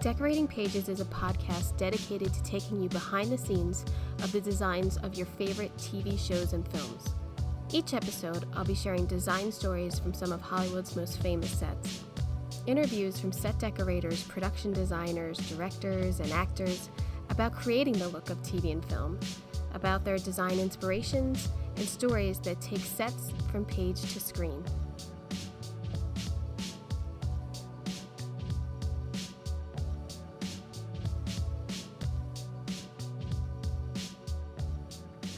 Decorating Pages is a podcast dedicated to taking you behind the scenes of the designs of your favorite TV shows and films. Each episode, I'll be sharing design stories from some of Hollywood's most famous sets. Interviews from set decorators, production designers, directors, and actors about creating the look of TV and film, about their design inspirations, and stories that take sets from page to screen.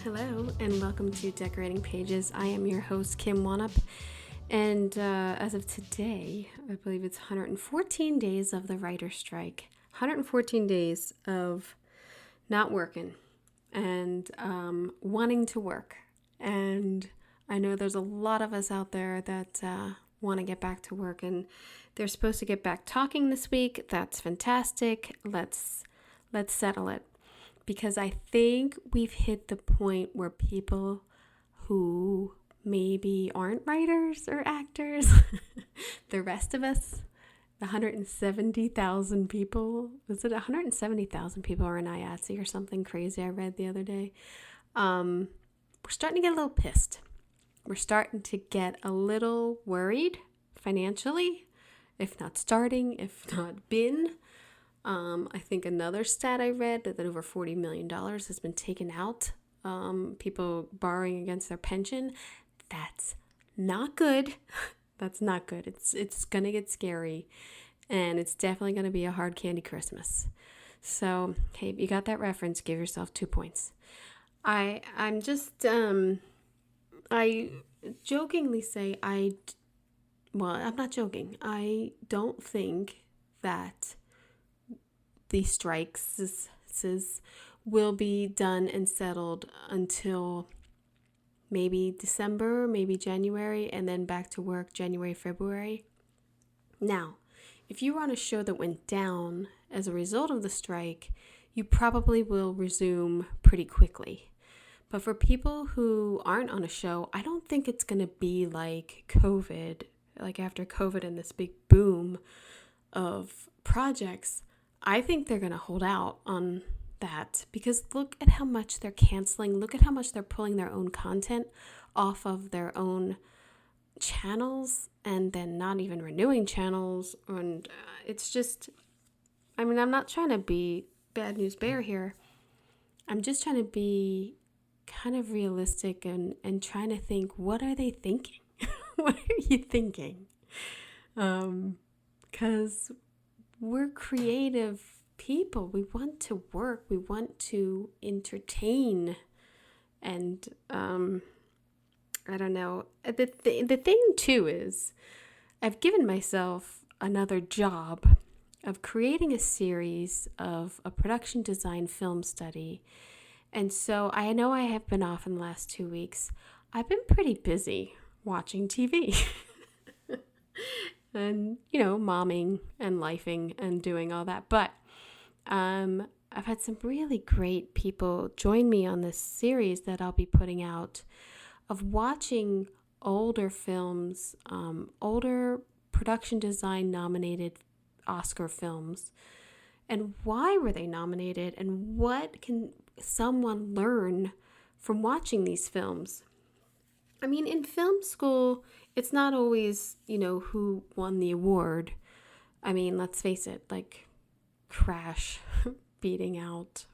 Hello, and welcome to Decorating Pages. I am your host, Kim Wanup, and as of today, I believe it's 114 days of the writer's strike. 114 days of not working and wanting to work. And I know there's a lot of us out there that want to get back to work, and they're supposed to get back talking this week. That's fantastic. Let's settle it. Because I think we've hit the point where people who maybe aren't writers or actors, the rest of us, the 170,000 people, was it 170,000 people are in IATSE or something crazy I read the other day? We're starting to get a little pissed. We're starting to get a little worried financially, if not starting, if not been. I think another stat I read that over $40 million has been taken out. People borrowing against their pension. That's not good. That's not good. It's going to get scary, and it's definitely going to be a hard candy Christmas. So, hey, if you got that reference, give yourself 2 points. I'm jokingly say I'm not joking. I don't think that the strikes will be done and settled until maybe December, maybe January, and then back to work January, February. Now, if you were on a show that went down as a result of the strike, you probably will resume pretty quickly. But for people who aren't on a show, I don't think it's going to be like COVID, like after COVID and this big boom of projects. I think they're going to hold out on that because look at how much they're canceling. Look at how much they're pulling their own content off of their own channels and then not even renewing channels. And it's just, I'm not trying to be bad news bear here. I'm just trying to be kind of realistic and trying to think, what are they thinking? What are you thinking? Because we're creative people. We want to work. We want to entertain. And I don't know. The thing too is I've given myself another job of creating a series of a production design film study. And so I know I have been off in the last 2 weeks. I've been pretty busy watching TV. And, momming and lifing and doing all that. But I've had some really great people join me on this series that I'll be putting out of watching older films, older production design nominated Oscar films. And why were they nominated? And what can someone learn from watching these films? In film school, it's not always, who won the award. Let's face it, like Crash beating out,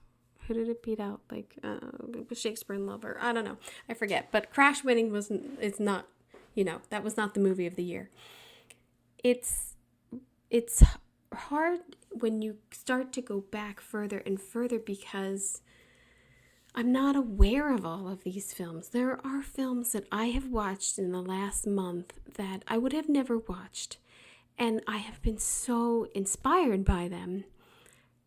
who did it beat out? It was Shakespeare in Love, or I don't know, I forget. But Crash winning it's not, that was not the movie of the year. It's hard when you start to go back further and further because I'm not aware of all of these films. There are films that I have watched in the last month that I would have never watched, and I have been so inspired by them.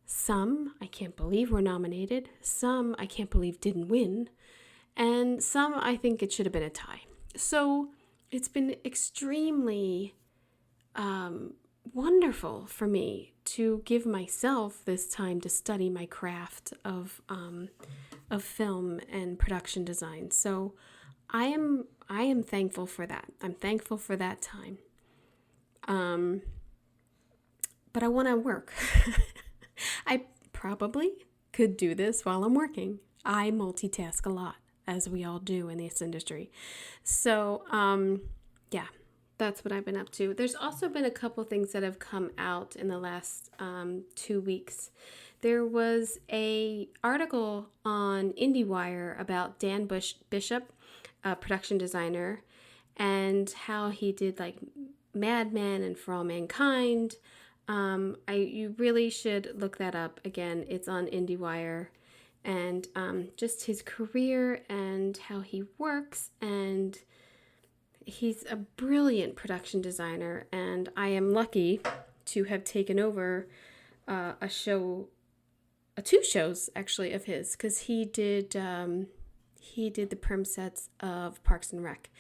Some I can't believe were nominated, some I can't believe didn't win, and some I think it should have been a tie. So it's been extremely wonderful for me to give myself this time to study my craft of film and production design. So I am thankful for that. I'm thankful for that time. But I want to work. I probably could do this while I'm working. I multitask a lot, as we all do in this industry. So, yeah, that's what I've been up to. There's also been a couple things that have come out in the last 2 weeks. There was a article on IndieWire about Dan Bishop, a production designer, and how he did like Mad Men and For All Mankind. You really should look that up. Again, it's on IndieWire, and just his career and how he works, and he's a brilliant production designer, and I am lucky to have taken over two shows actually of his, because he did the perm sets of Parks and Rec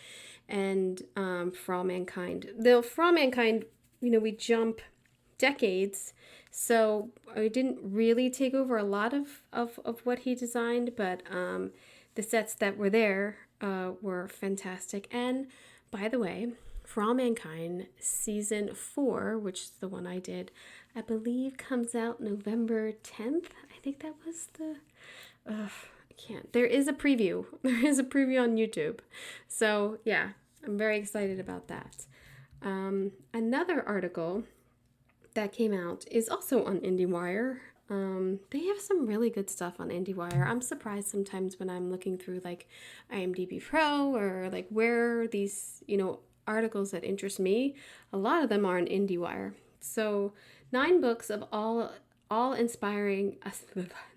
and For All Mankind. Though For All Mankind, we jump decades, so I didn't really take over a lot of what he designed, but the sets that were there were fantastic. And by the way, For All Mankind season 4, which is the one I did, I believe comes out November 10th. I think that was I can't. There is a preview. There is a preview on YouTube. So yeah, I'm very excited about that. Another article that came out is also on IndieWire. They have some really good stuff on IndieWire. I'm surprised sometimes when I'm looking through like IMDb Pro or like where these, articles that interest me, a lot of them are on IndieWire. So 9 books all inspiring,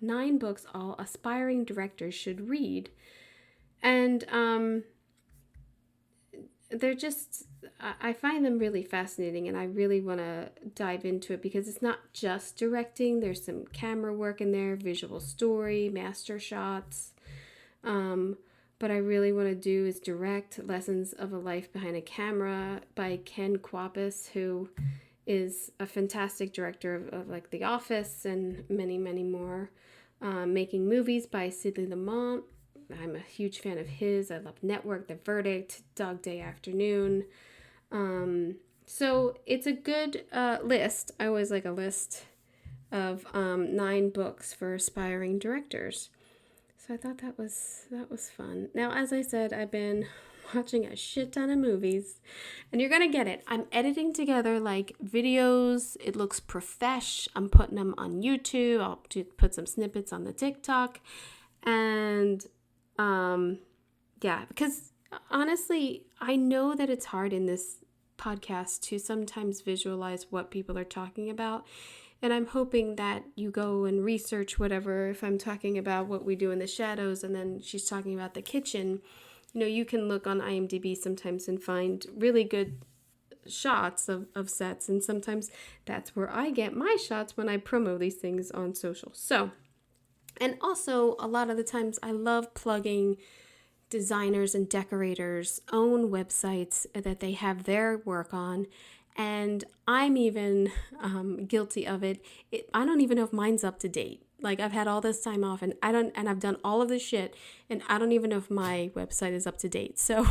9 books all aspiring directors should read. And they're just, I find them really fascinating, and I really want to dive into it because it's not just directing. There's some camera work in there, visual story, master shots. But I really want to do is direct Lessons of a Life Behind a Camera by Ken Kwapis, who is a fantastic director of like The Office and many, many more. Making Movies by Sidley Lamont. I'm a huge fan of his. I love Network, The Verdict, Dog Day Afternoon. So it's a good list. I always like a list of 9 books for aspiring directors. So I thought that was fun. Now, as I said, I've been watching a shit ton of movies, and you're gonna get it. I'm editing together like videos. It looks profesh. I'm putting them on YouTube. I'll put some snippets on the TikTok, and yeah, because honestly, I know that it's hard in this podcast to sometimes visualize what people are talking about. And I'm hoping that you go and research whatever. If I'm talking about what we do in the shadows and then she's talking about the kitchen, you can look on IMDb sometimes and find really good shots of sets. And sometimes that's where I get my shots when I promo these things on social. So, and also a lot of the times I love plugging designers and decorators' own websites that they have their work on. And I'm even guilty of it. I don't even know if mine's up to date. Like, I've had all this time off, and I've done all of this shit, and I don't even know if my website is up to date. So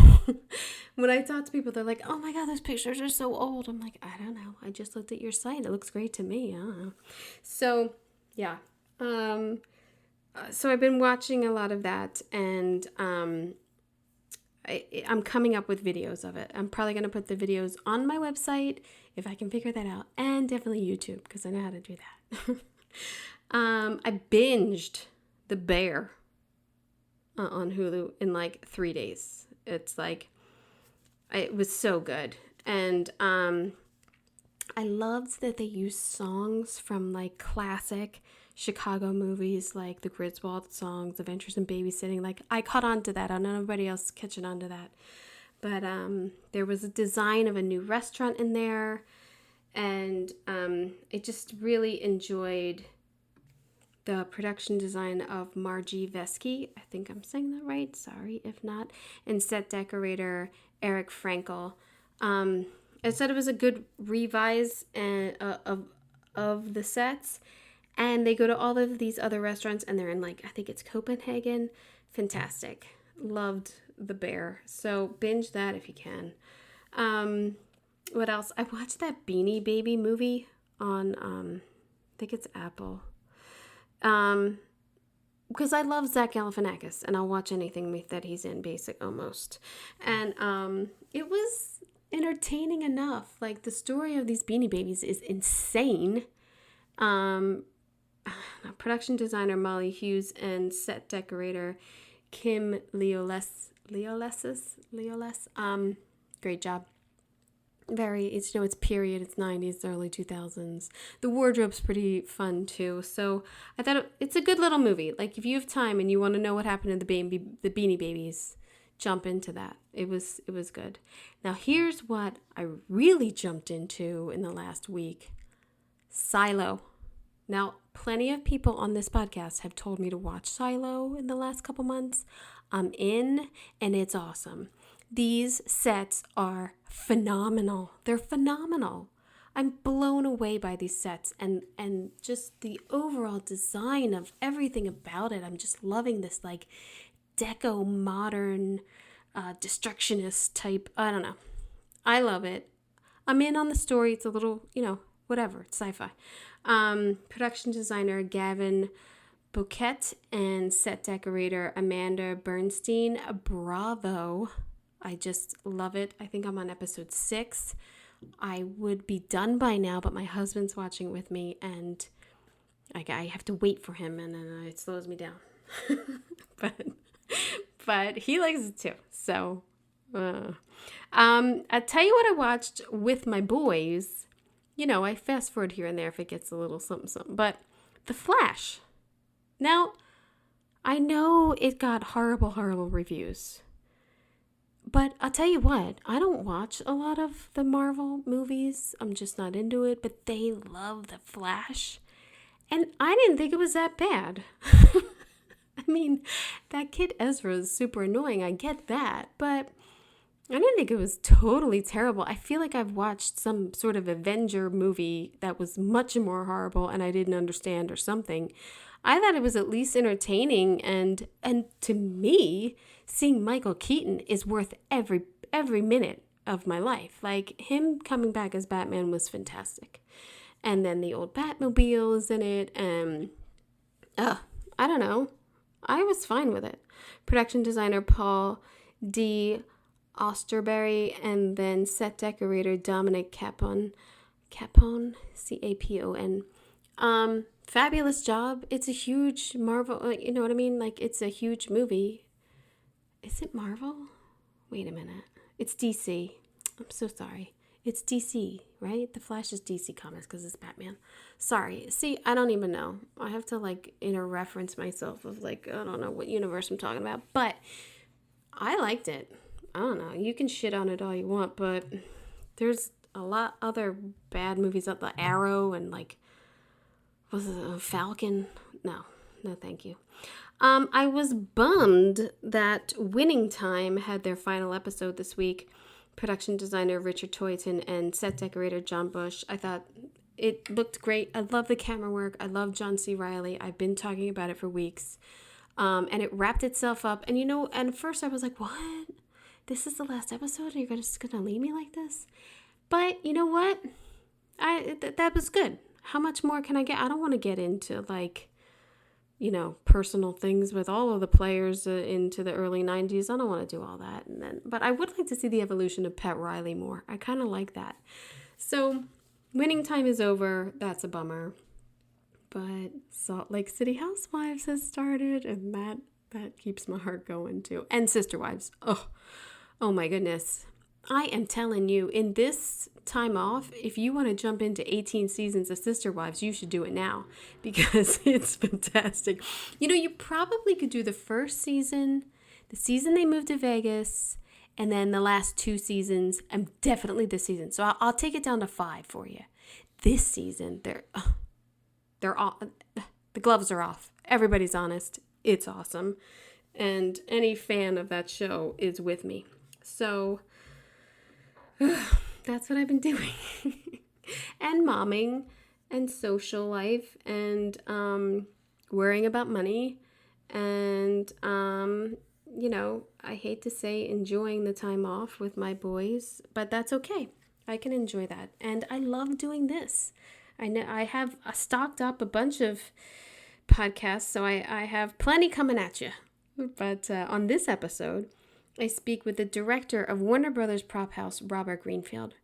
when I talk to people, they're like, "Oh my God, those pictures are so old." I'm like, I don't know. I just looked at your site. It looks great to me. I don't know. So yeah. So I've been watching a lot of that, and I'm coming up with videos of it. I'm probably going to put the videos on my website if I can figure that out, and definitely YouTube because I know how to do that. I binged The Bear on Hulu in like 3 days. It's like, it was so good. And I loved that they used songs from like classic Chicago movies, like the Griswold songs, Adventures in Babysitting. Like, I caught on to that. I don't know everybody else catching on to that. But there was a design of a new restaurant in there. And I just really enjoyed the production design of Margie Vesky. I think I'm saying that right. Sorry if not. And set decorator Eric Frankel. I said it was a good revise of the sets. And they go to all of these other restaurants, and they're in, like, I think it's Copenhagen. Fantastic. Loved The Bear. So binge that if you can. What else? I watched that Beanie Baby movie on, I think it's Apple. Because I love Zach Galifianakis, and I'll watch anything that he's in, basic almost. And it was entertaining enough. Like, the story of these Beanie Babies is insane. Production designer Molly Hughes and set decorator Kim Leoles. Great job. It's period, it's 90s, early 2000s. The wardrobe's pretty fun too. So I thought it's a good little movie. Like, if you have time and you want to know what happened to the Beanie Babies, jump into that. It was good. Now here's what I really jumped into in the last week. Silo. Now, plenty of people on this podcast have told me to watch Silo in the last couple months. I'm in, and it's awesome. These sets are phenomenal. They're phenomenal. I'm blown away by these sets and just the overall design of everything about it. I'm just loving this like deco modern destructionist type. I don't know. I love it. I'm in on the story. It's a little, whatever. It's sci-fi. Production designer Gavin Bouquet and set decorator Amanda Bernstein. Bravo. I just love it. I think I'm on episode 6. I would be done by now, but my husband's watching with me, and I have to wait for him, and then it slows me down. but he likes it too. So, I tell you what I watched with my boys. I fast forward here and there if it gets a little something, something. But The Flash. Now, I know it got horrible, horrible reviews. But I'll tell you what, I don't watch a lot of the Marvel movies. I'm just not into it. But they love The Flash. And I didn't think it was that bad. I mean, that kid Ezra is super annoying. I get that. But I didn't think it was totally terrible. I feel like I've watched some sort of Avenger movie that was much more horrible and I didn't understand or something. I thought it was at least entertaining, and to me, seeing Michael Keaton is worth every minute of my life. Like, him coming back as Batman was fantastic. And then the old Batmobile is in it, and I don't know. I was fine with it. Production designer Paul D. Osterberry, and then set decorator Dominic Capon, Capon. Fabulous job. It's a huge Marvel, you know what I mean? Like, it's a huge movie. Is it Marvel? Wait a minute. It's DC. I'm so sorry. It's DC, right? The Flash is DC Comics because it's Batman. Sorry. See, I don't even know. I have to reference myself of I don't know what universe I'm talking about. But I liked it. I don't know. You can shit on it all you want, but there's a lot other bad movies out. The Arrow and was it a Falcon? No, thank you. I was bummed that Winning Time had their final episode this week. Production designer Richard Toyton and set decorator John Bush. I thought it looked great. I love the camera work. I love John C. Reilly. I've been talking about it for weeks. And it wrapped itself up. And and at first I was like, what? This is the last episode? Are you just going to leave me like this? But you know what? That was good. How much more can I get? I don't want to get into personal things with all of the players into the early 90s. I don't want to do all that. But I would like to see the evolution of Pat Riley more. I kind of like that. So Winning Time is over. That's a bummer. But Salt Lake City Housewives has started, and that keeps my heart going too. And Sister Wives. Oh my goodness. I am telling you, in this time off, if you want to jump into 18 seasons of Sister Wives, you should do it now because it's fantastic. You probably could do the first season, the season they moved to Vegas, and then the last 2 seasons, and definitely this season. So I'll take it down to 5 for you. This season, they're all, the gloves are off. Everybody's honest. It's awesome. And any fan of that show is with me. So that's what I've been doing. And momming and social life and worrying about money and I hate to say enjoying the time off with my boys, but that's okay. I can enjoy that. And I love doing this. I know I have stocked up a bunch of podcast, so I have plenty coming at you. But on this episode, I speak with the director of Warner Brothers prop house, Robert Greenfield.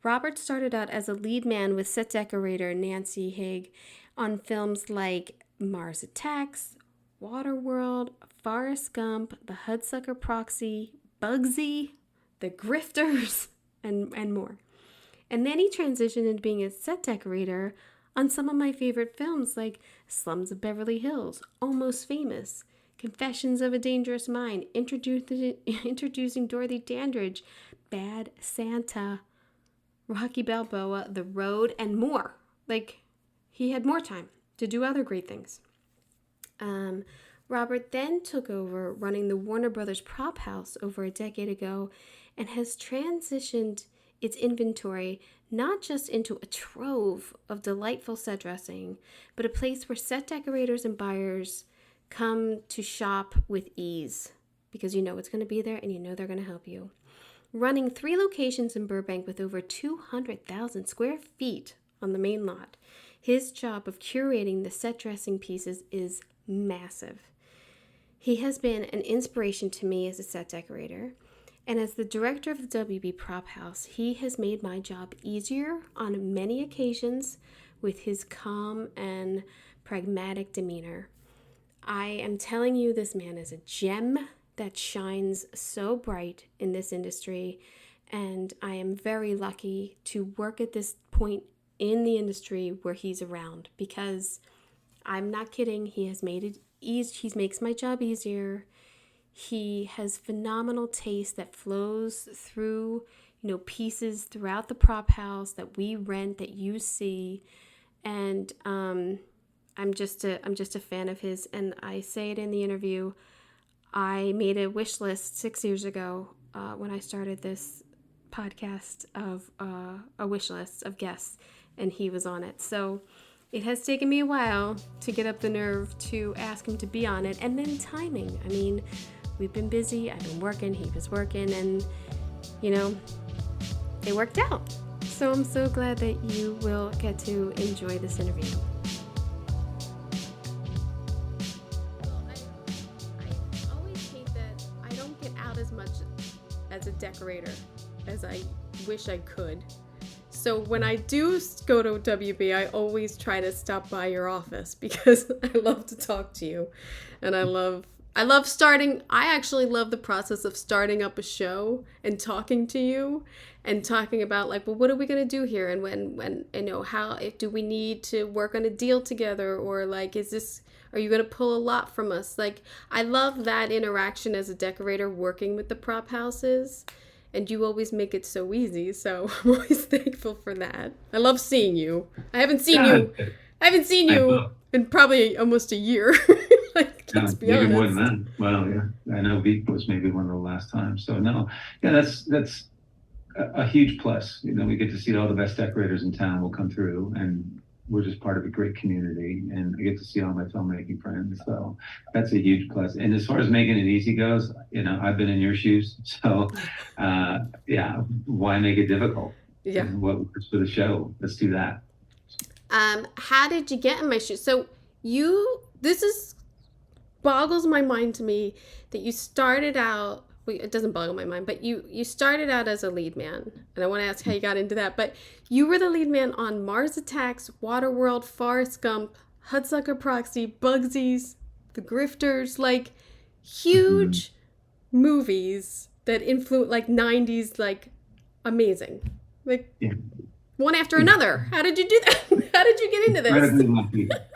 Robert started out as a lead man with set decorator Nancy Haig on films like Mars Attacks, Waterworld, Forrest Gump, The Hudsucker Proxy, Bugsy, The Grifters, and more. And then he transitioned into being a set decorator on some of my favorite films like Slums of Beverly Hills, Almost Famous, Confessions of a Dangerous Mind, introducing Dorothy Dandridge, Bad Santa, Rocky Balboa, The Road, and more. Like, he had more time to do other great things. Robert then took over running the Warner Brothers prop house over a decade ago and has transitioned its inventory not just into a trove of delightful set dressing, but a place where set decorators and buyers come to shop with ease because you know it's going to be there and you know they're going to help you. Running 3 locations in Burbank with over 200,000 square feet on the main lot, his job of curating the set dressing pieces is massive. He has been an inspiration to me as a set decorator, and as the director of the WB Prop House, he has made my job easier on many occasions with his calm and pragmatic demeanor. I am telling you, this man is a gem that shines so bright in this industry, and I am very lucky to work at this point in the industry where he's around, because I'm not kidding, he has made it easy. He makes my job easier. He has phenomenal taste that flows through, pieces throughout the prop house that we rent, that you see, and I'm just a fan of his. And I say it in the interview. I made a wish list 6 years ago when I started this podcast of a wish list of guests, and he was on it. So it has taken me a while to get up the nerve to ask him to be on it, and then timing. I mean, we've been busy. I've been working. He was working, and it worked out. So I'm so glad that you will get to enjoy this interview. I always hate that I don't get out as much as a decorator as I wish I could. So when I do go to WB, I always try to stop by your office because I love to talk to you. And I love I actually love the process of starting up a show and talking to you and talking about what are we going to do here? And when how, do we need to work on a deal together? Or are you going to pull a lot from us? I love that interaction as a decorator working with the prop houses. And you always make it so easy, so I'm always thankful for that. I love seeing you. I haven't seen you in probably almost a year. Let's be honest. Maybe more than that. Well, yeah. I know Veep was maybe one of the last times. So no, yeah, that's a huge plus. We get to see all the best decorators in town will come through, and we're just part of a great community, and I get to see all my filmmaking friends. So that's a huge plus. And as far as making it easy goes, I've been in your shoes. So why make it difficult? Yeah. What works for the show? Let's do that. How did you get in my shoes? So boggles my mind to me that you started out, it doesn't boggle my mind, but you started out as a lead man, and I want to ask how you got into that. But you were the lead man on Mars Attacks, Waterworld, Forrest Gump, Hudsucker Proxy, Bugsies, The Grifters, huge movies that influence, 90s, amazing, one after another. How did you do that? How did you get into this?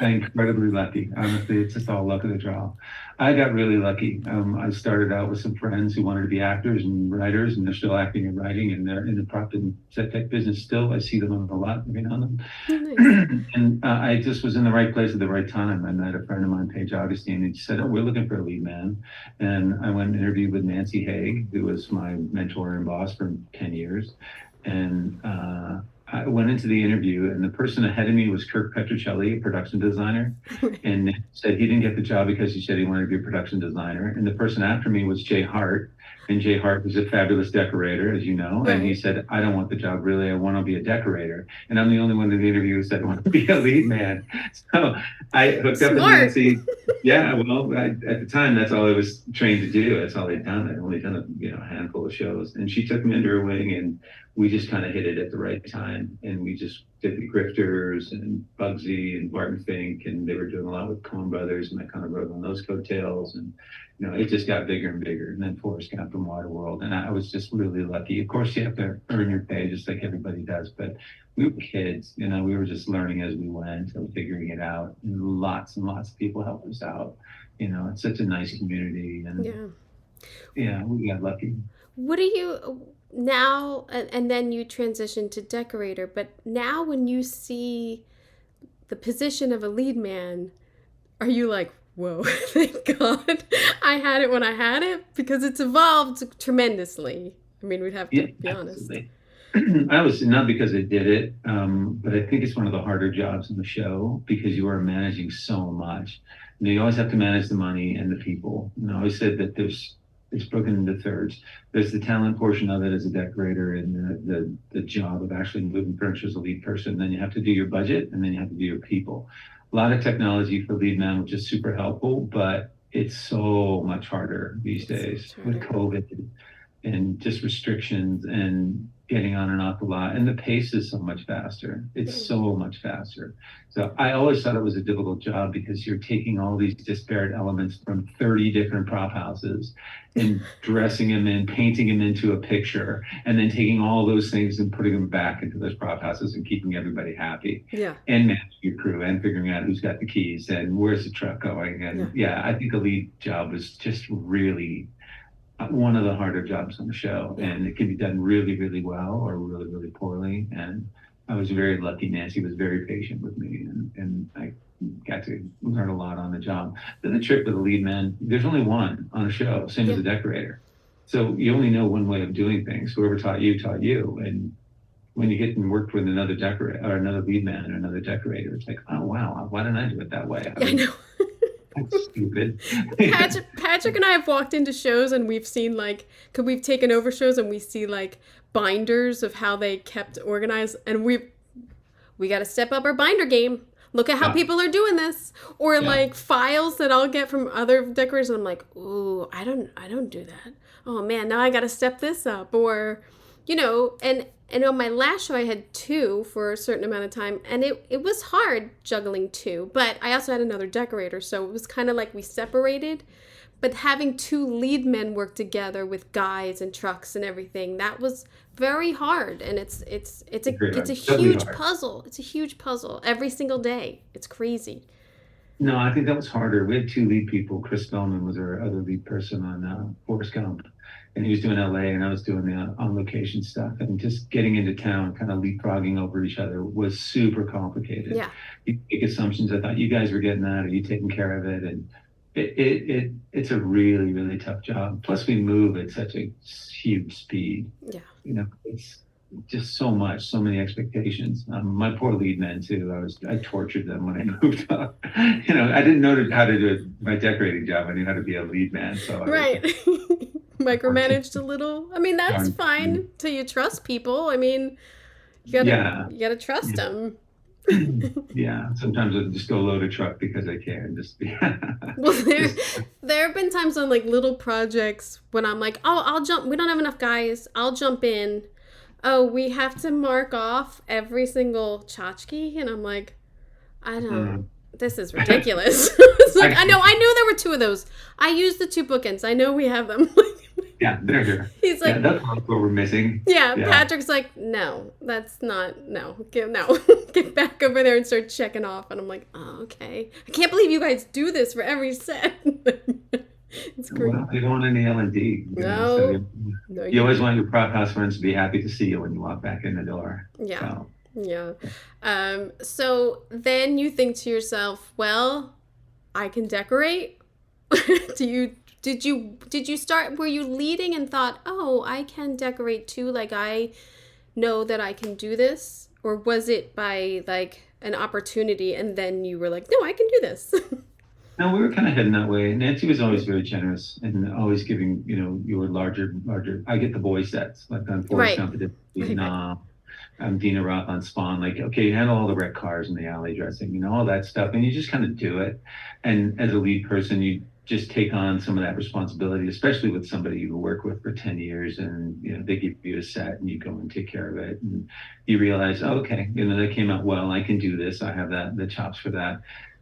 Incredibly lucky. Honestly, it's just all luck of the draw. I got really lucky. I started out with some friends who wanted to be actors and writers, and they're still acting and writing, and they're in the prop and set tech business still. I see them a lot, on them. Nice. And I just was in the right place at the right time. I met a friend of mine, Paige Augustine, and she said, "Oh, we're looking for a lead man." And I went and interviewed with Nancy Haig, who was my mentor and boss for 10 years. And I went into the interview, and the person ahead of me was Kirk Petruccelli, a production designer, and said he didn't get the job because he said he wanted to be a production designer. And the person after me was Jay Hart, And Jay Hart was a fabulous decorator, as you know, and he Right. said, "I don't want the job really. I want to be a decorator." And I'm the only one in the interview who said, "I want to be a lead man." So I hooked up with Smart. Nancy. Yeah, well, at the time, that's all I was trained to do. That's all I'd done. I'd only done a handful of shows, and she took me under her wing, and we just kind of hit it at the right time. And we just did the Grifters and Bugsy and Barton Fink, and they were doing a lot with Coen Brothers, and I kind of rode on those coattails. And it just got bigger and bigger. And then Forrest Gump from Waterworld. And I was just really lucky. Of course, you have to earn your pay just like everybody does. But we were kids, we were just learning as we went and figuring it out. And lots of people helped us out. It's such a nice community. And Yeah. yeah, we got lucky. What do you now, and then you transition to decorator, but now when you see the position of a lead man, are you like, whoa, thank God I had it when I had it? Because it's evolved tremendously. I mean, we'd have to Yeah, be honest. absolutely. I was not because I did it, but I think it's one of the harder jobs in the show because you are managing so much. You always have to manage the money and the people. I always said that it's broken into thirds. There's the talent portion of it as a decorator and the job of actually moving furniture as a lead person. Then you have to do your budget and then you have to do your people. A lot of technology for lead man, which is super helpful, but it's so much harder these days with COVID and just restrictions and getting on and off the lot. And the pace is so much faster. It's so much faster. So I always thought it was a difficult job because you're taking all these disparate elements from 30 different prop houses and dressing them in, painting them into a picture, and then taking all those things and putting them back into those prop houses and keeping everybody happy. Yeah. And managing your crew and figuring out who's got the keys and where's the truck going. And yeah I think the lead job is just really one of the harder jobs on the show, and it can be done really, really well or really, really poorly. And I was very lucky. Nancy was very patient with me, and I got to learn a lot on the job. Then the trick with the lead man, there's only one on a show, same as a decorator. So you only know one way of doing things. Whoever taught you, taught you. And when you get and work with another decorator or another lead man or another decorator, it's like, oh wow, why didn't I do it that way? I know. That's stupid. Patrick and I have walked into shows and we've seen cause we've taken over shows and we see binders of how they kept organized, and we got to step up our binder game. Look at how people are doing this, or files that I'll get from other decorators, and I'm like, ooh, I don't do that. Oh man, now I got to step this up, or and on my last show I had 2 for a certain amount of time, and it was hard juggling 2, but I also had another decorator, so it was kind of like we separated. But having 2 lead men work together with guys and trucks and everything, that was very hard, and it's a huge puzzle. It's a huge puzzle every single day. It's crazy. No, I think that was harder. We had 2 lead people. Chris Spellman was our other lead person on Forrest Gump, and he was doing LA and I was doing the on location stuff, and just getting into town, kind of leapfrogging over each other was super complicated. Yeah. You make assumptions. I thought you guys were getting that, or you taking care of it, and it's a really, really tough job. Plus we move at such a huge speed. Yeah. It's just so many expectations. My poor lead men too. I tortured them when I moved up. I didn't know how to do my decorating job. I knew how to be a lead man. So right. Micromanaged a little. I mean, that's fine till you trust people. I mean, you gotta trust them. Yeah, sometimes I just go load a truck because I can. Well, there have been times on little projects when I'm like, oh, I'll jump. We don't have enough guys. I'll jump in. Oh, we have to mark off every single tchotchke, and I'm like, I don't. This is ridiculous. It's like I knew there were 2 of those. I used the 2 bookends. I know we have them. Yeah, they're here. He's like, that's what we're missing. Yeah, Patrick's like, no, that's not, get back over there and start checking off. And I'm like, oh, okay. I can't believe you guys do this for every set. It's great. Well, you don't want any L&D. No. You always want your prop house friends to be happy to see you when you walk back in the door. Yeah. So. Yeah. So then you think to yourself, well, I can decorate. Did you start, were you leading and thought, oh, I can decorate too, I know that I can do this? Or was it by an opportunity and then you were like, no, I can do this? No, we were kind of heading that way. Nancy was always very generous and always giving, your larger. I get the boy sets, like on Forrest Right. Gump, and Right, right. Dina Roth on Spawn. Like, okay, you handle all the red cars in the alley dressing, all that stuff, and you just kind of do it. And as a lead person, you just take on some of that responsibility, especially with somebody you work with for 10 years, and they give you a set, and you go and take care of it, and you realize, oh, okay, that came out well. I can do this. I have the chops for that.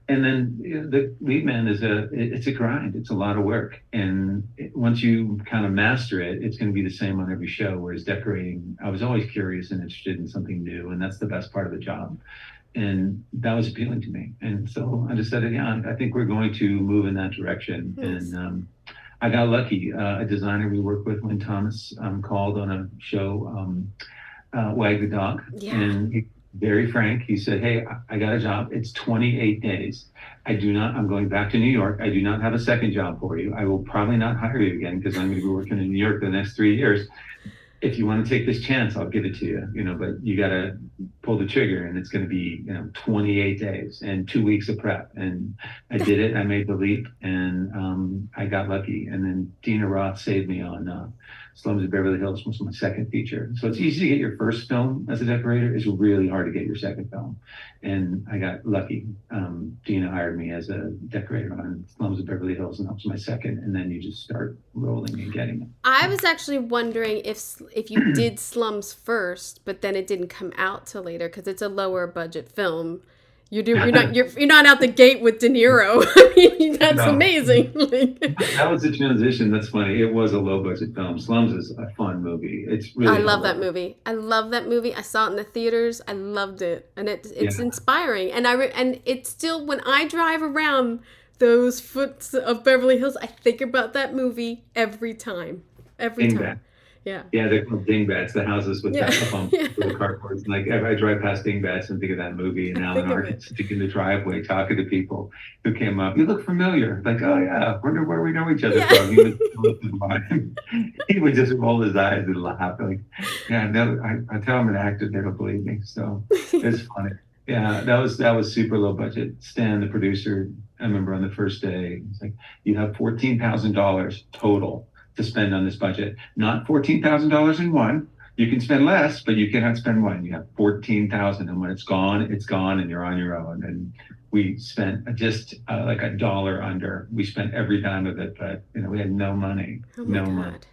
And then the lead man it's a grind. It's a lot of work. And once you kind of master it, it's going to be the same on every show. Whereas decorating, I was always curious and interested in something new. And that's the best part of the job. And that was appealing to me. And so I decided, yeah, I think we're going to move in that direction. Nice. And I got lucky. A designer we worked with, Lynn Thomas, called on a show, Wag the Dog, Yeah. and very frank. He said, "Hey, I got a job. It's 28 days. I do not. I'm going back to New York. I do not have a second job for you. I will probably not hire you again because I'm going to be working in New York the next 3 years. If you want to take this chance, I'll give it to you. But you got to pull the trigger, and it's going to be 28 days and 2 weeks of prep." And I did it. I made the leap, and I got lucky. And then Dina Roth saved me on Slums of Beverly Hills, was my second feature. So it's easy to get your first film as a decorator. It's really hard to get your second film. And I got lucky. Dina hired me as a decorator on Slums of Beverly Hills, and that was my second. And then you just start rolling and getting it. I was actually wondering if you did Slums first, but then it didn't come out till later because it's a lower budget film. You're not out the gate with De Niro. I mean, that's No, amazing. that was a transition. That's funny. It was a low budget film. Slums is a fun movie. It's I really love held that up. movie. I love that movie. I saw it in the theaters. I loved it, and it's Yeah, inspiring. And it's still when I drive around those foots of Beverly Hills, I think about that movie every time. Every Dingbat. time. Yeah. Yeah, they're called dingbats, the houses with Yeah. the up on Yeah. with the carports. And like I drive past dingbats and think of that movie, and I Alan think of it. Arkin sitting in the driveway talking to people who came up. You look familiar. Like, oh yeah, wonder where we know each other Yeah. from. He would he would just roll his eyes and laugh. Like, yeah, no, I tell him an actor, they don't believe me. So it's funny. Yeah, that was super low budget. Stan, the producer, I remember on the first day, he's like, "You have $14,000 total to spend on this budget. Not $14,000 in one. You can spend less, but you cannot spend one. You have 14,000, and when it's gone, and you're on your own." And we spent just like a dollar under. We spent every dime of it, but we had no money, Oh my no money, god.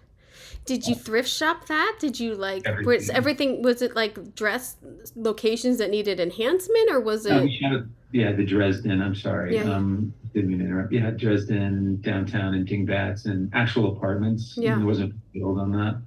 Did you thrift shop that? Did you everything. was it like dress locations that needed enhancement or was We it shot, yeah, the Dresden. I'm sorry, yeah, yeah. didn't mean to interrupt. Yeah, Dresden downtown and Dingbats and actual apartments. Yeah. There wasn't a field on that,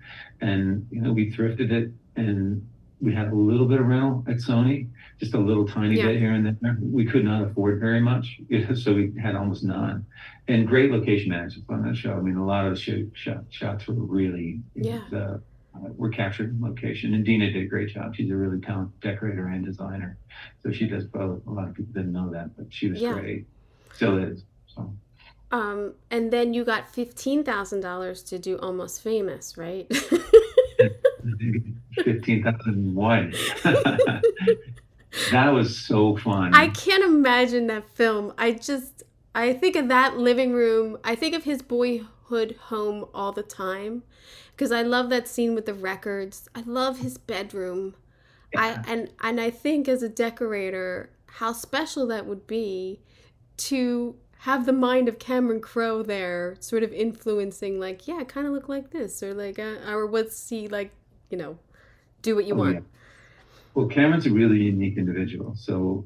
and we thrifted it, and we had a little bit of rental at Sony, just a little tiny Yeah. bit here and there. We could not afford very much, so we had almost none. And great location management on that show. I mean, a lot of the shots were really Yeah. were captured in location. And Dina did a great job. She's a really talented decorator and designer. So she does both. A lot of people didn't know that, but she was Yeah. great. Still is. So And then you got $15,000 to do Almost Famous, right? 15,001. That was so fun. I can't imagine that film. I think of that living room. I think of his boyhood home all the time because I love that scene with the records. I love his bedroom. Yeah. And I think as a decorator how special that would be to have the mind of Cameron Crowe there sort of influencing like, yeah, kind of look like this or like or what's he like, do what you Oh, want. yeah. Well, Cameron's a really unique individual. So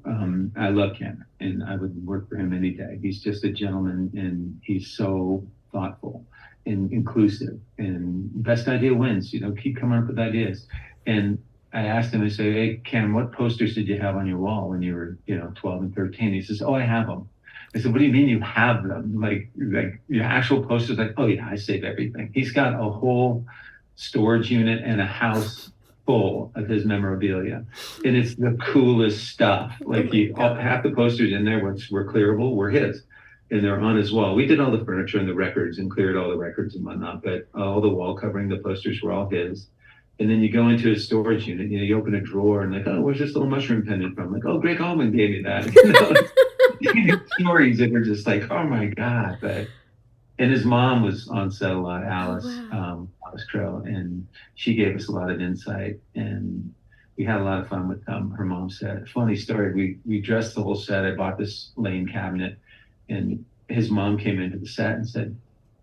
I love Cameron, and I would work for him any day. He's just a gentleman, and he's so thoughtful and inclusive. And best idea wins. Keep coming up with ideas. And I asked him, I say, "Hey, Cam, what posters did you have on your wall when you were, 12 and 13?" He says, "Oh, I have them." I said, "What do you mean you have them? Like your actual posters?" Like, "Oh yeah, I save everything." He's got a whole storage unit and a house full of his memorabilia, and it's the coolest stuff. Oh Like my God. half the posters in there, which were clearable, were his, and they're on his wall. We did all the furniture and the records and cleared all the records and whatnot, but all the wall covering, the posters were all his. And then you go into a storage unit, you open a drawer and like, "Oh, where's this little mushroom pendant from?" Like, "Oh, Greg Allman gave me that." stories that were just like, oh my God. But and his mom was on set a lot, Oh wow. Alice Crowe, and she gave us a lot of insight, and we had a lot of fun with her mom set. Funny story, we dressed the whole set. I bought this Lane cabinet, and his mom came into the set and said,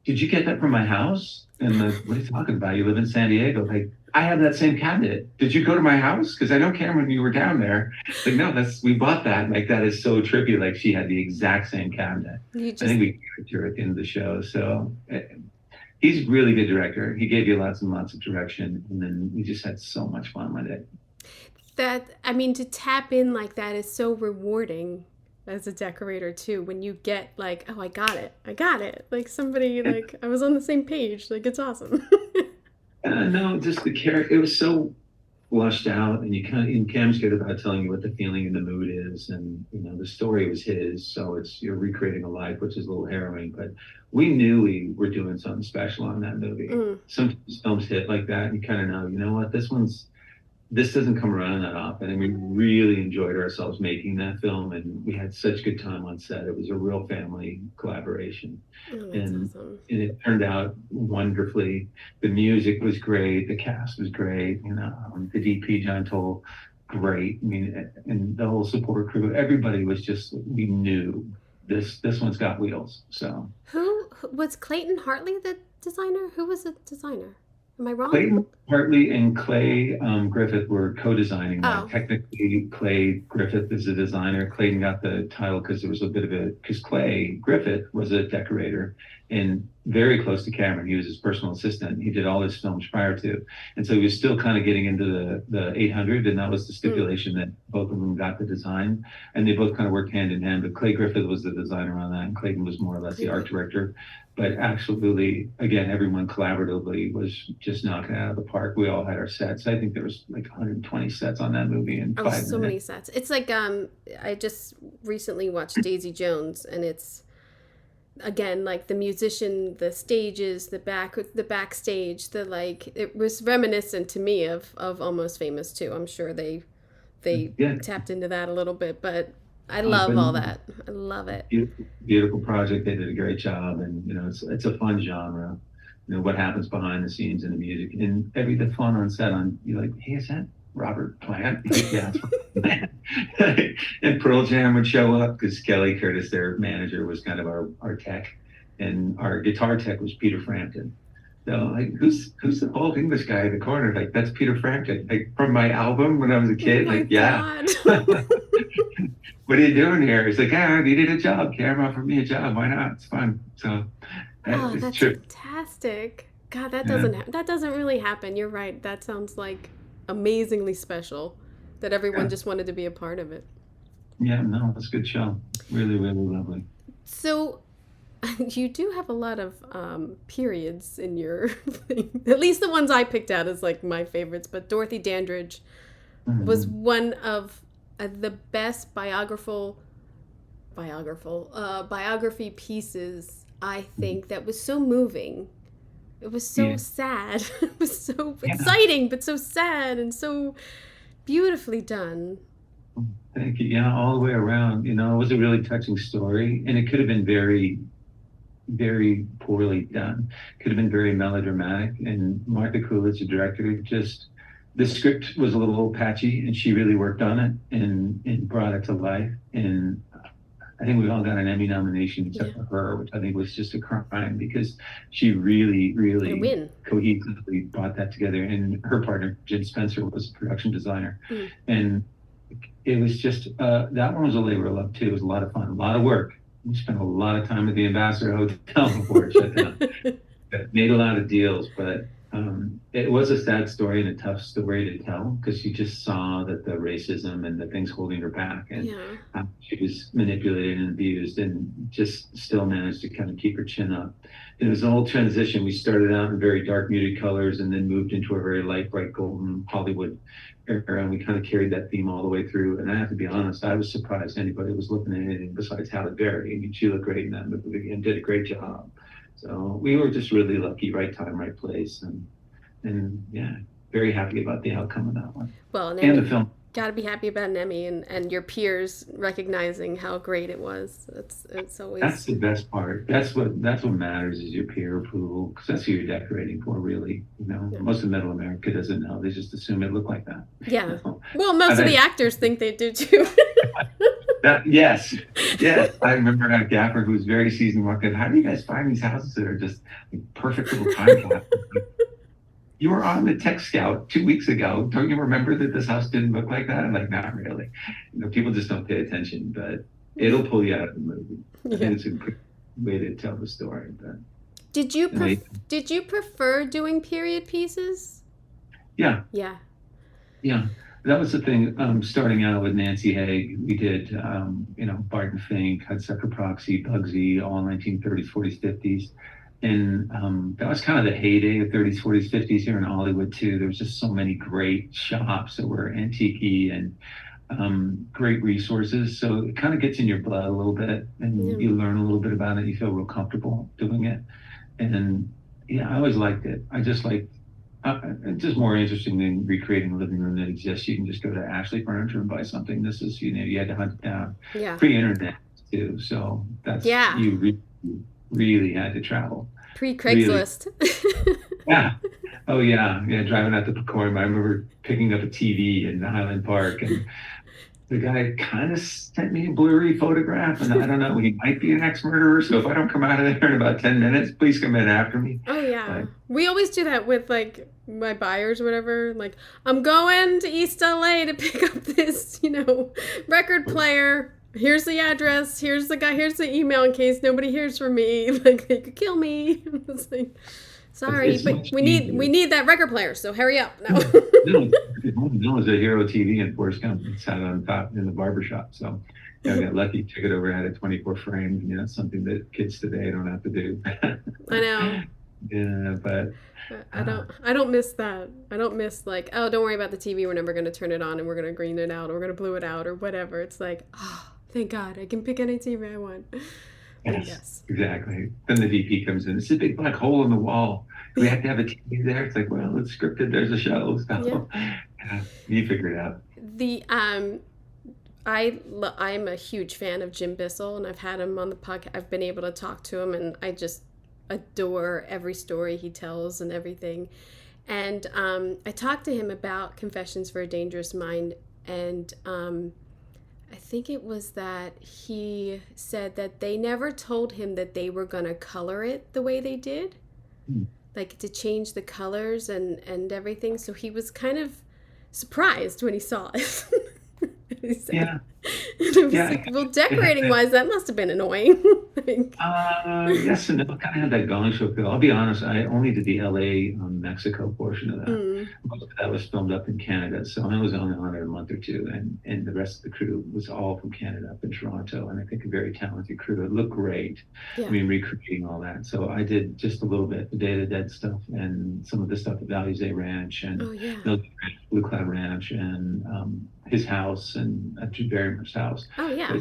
"Did you get that from my house?" And like, what are you talking about? You live in San Diego. Like, I have that same cabinet. Did you go to my house? Because I know Cameron, you were down there. Like, no, we bought that. Like, that is so trippy. Like, she had the exact same cabinet. You I just think we gave it to her at the end of the show. So he's a really good director. He gave you lots and lots of direction, and then we just had so much fun with it. that I mean to tap in like that is so rewarding as a decorator too when you get like, oh, I got it, like somebody like I was on the same page, like it's awesome. No, just the character. It was so flushed out, and you kind of, and Cam's good about telling you what the feeling and the mood is, and the story was his, so you're recreating a life, which is a little harrowing, but we knew we were doing something special on that movie. Mm. Sometimes films hit like that, and you kind of know, you know what, this doesn't come around that often, and we really enjoyed ourselves making that film, and we had such good time on set. It was a real family collaboration, Oh, that's and awesome. it turned out wonderfully. The music was great, the cast was great, the DP John Toll, great. I mean, and the whole support crew, everybody was just, we knew this one's got wheels. So Who was Clayton Hartley the designer? Who was the designer? Am I wrong? Clayton Hartley and Clay Griffith were co-designing that. Oh. Technically, Clay Griffith is a designer. Clayton got the title because there was a bit of because Clay Griffith was a decorator and very close to Cameron. He was his personal assistant. He did all his films prior to, and so he was still kind of getting into the 800, and that was the stipulation that both of them got the design, and they both kind of worked hand in hand. But Clay Griffith was the designer on that, and Clayton was more or less the art director. But absolutely, again, everyone collaboratively was just knocking it out of the park. We all had our sets. I think there was like 120 sets on that movie in Oh, 5 so many minutes. sets. It's like I just recently watched Daisy Jones, and it's again like the musician, the stages, the backstage, the like. It was reminiscent to me of Almost Famous too. I'm sure they Yeah, tapped into that a little bit, but I love all that. I love it. beautiful, beautiful project. They did a great job, and it's a fun genre. What happens behind the scenes in the music and the fun on set. You're like, hey, is that Robert Plant? Like, yeah, it's Robert Plant. And Pearl Jam would show up because Kelly Curtis, their manager, was kind of our tech, and our guitar tech was Peter Frampton. So like, who's the old English guy in the corner? Like, that's Peter Frampton. Like, from my album when I was a Oh kid. my Like, yeah. god. What are you doing here? He's like, I needed a job. Cam offered me a job. Why not? It's fun. So Oh, it's that's true. fantastic. God, Yeah. that doesn't really happen. You're right. That sounds like amazingly special that everyone Yeah. just wanted to be a part of it. Yeah. No, it's a good show. Really, really lovely. So, you do have a lot of periods in your thing. At least the ones I picked out as like my favorites, but Dorothy Dandridge was Mhm. one of the best biography pieces, I think, that was so moving. It was so Yeah. sad. It was so Yeah. exciting, but so sad and so beautifully done. Thank you. Yeah. All the way around. It was a really touching story, and it could have been very, very poorly done. Could have been very melodramatic. And Martha Coolidge, the director, just the script was a little patchy, and she really worked on it and brought it to life. And I think we all got an Emmy nomination Yeah. except for her, which I think was just a crime because she really, And really win. cohesively brought that together. And her partner, Jen Spencer, was a production designer. Mm. And it was just, that one was a labor of love too. It was a lot of fun, a lot of work. We spent a lot of time at the Ambassador Hotel before it shut down. Made a lot of deals, but it was a sad story and a tough story to tell because you just saw that the racism and the things holding her back, and Yeah. how she was manipulated and abused, and just still managed to kind of keep her chin up. And it was a whole transition. We started out in very dark, muted colors, and then moved into a very light, bright, golden Hollywood era, and we kind of carried that theme all the way through. And I have to be honest, I was surprised anybody was looking at anything besides Halle Berry. I mean, she looked great in that movie and did a great job. So we were just really lucky, right time, right place, and yeah, very happy about the outcome of that one Well, and the film. Got to be happy about an Emmy and your peers recognizing how great it was. It's That's always the best part. That's what matters is your peer approval, because that's who you're decorating for, really. yeah. Most of Middle America doesn't know. They just assume it looked like that. Yeah. You know? Well, most I've of the had actors think they do too. that. Yes, yes. I remember a gaffer who was very seasoned market. How do you guys find these houses that are just like, perfect little time capsules? You were on the Tech Scout 2 weeks ago. Don't you remember that this house didn't look like that? I'm like, not really. People just don't pay attention, but it'll pull you out of the movie. I Yeah. think it's a good way to tell the story. But Did you you know, did you prefer doing period pieces? yeah, Yeah. yeah, that was the thing. Starting out with Nancy Haig, we did, Barton Fink, Hudsucker Proxy, Bugsy, all 1930s, 40s, 50s. And that was kind of the heyday of 30s, 40s, 50s here in Hollywood too. There was just so many great shops that were antique and great resources. So it kind of gets in your blood a little bit, and Yeah. you learn a little bit about it. You feel real comfortable doing it, and yeah, I always liked it. I just like it's just more interesting than recreating a living room that exists. You can just go to Ashley Furniture and buy something. This is, you had to hunt it down Yeah. pre-internet too. So that's Yeah. you really had to travel. Really, Pre-Craigslist. yeah. Oh yeah, yeah. Driving out to Pacoima, I remember picking up a TV in Highland Park, and the guy kind of sent me a blurry photograph, and I don't know, he might be an ex-murderer. So if I don't come out of there in about 10 minutes, please come in after me. Oh yeah. But We always do that with like my buyers or whatever. Like, I'm going to East LA to pick up this, record player. Here's the address. Here's the guy. Here's the email in case nobody hears from me. Like, they could kill me. It's like, sorry, it's but much we easier. need that record player. So hurry up now. No, no, was a Hero TV in Forrest Gump. It sat on top in the barbershop. So yeah, I got lucky, took it over, had a 24 frame. Something that kids today don't have to do. I know. Yeah, but I don't miss that. I don't miss like, oh, don't worry about the TV. We're never going to turn it on and we're going to green it out or we're going to blue it out or whatever. It's like, oh, thank God I can pick any TV I want. But yes, yes. exactly. Then the DP comes in. It's a big black hole in the wall. We have to have a TV there. It's like, well, it's scripted. There's a show. Yeah. So you figure it out. The I'm a huge fan of Jim Bissell, and I've had him on the podcast. I've been able to talk to him, and I just adore every story he tells and everything. And I talked to him about Confessions for a Dangerous Mind, and I think it was that he said that they never told him that they were going to color it the way they did, like to change the colors and everything. So he was kind of surprised when he saw it. He said, Yeah. and it was Yeah. like, well, decorating wise, that must have been annoying. Like, Yes and no. Kind of had that Gone Show feel. I'll be honest. I only did the LA, Mexico portion of that. Most of that was filmed up in Canada, so I was only on there a month or two, and the rest of the crew was all from Canada up in Toronto, and I think a very talented crew. It looked great. yeah. I mean, recreating all that. So I did just a little bit, the Day of the Dead stuff, and some of the stuff at Valley's Day Ranch and Oh yeah. Blue Cloud Ranch, and his house and Drew Barrymore's house. Oh yeah.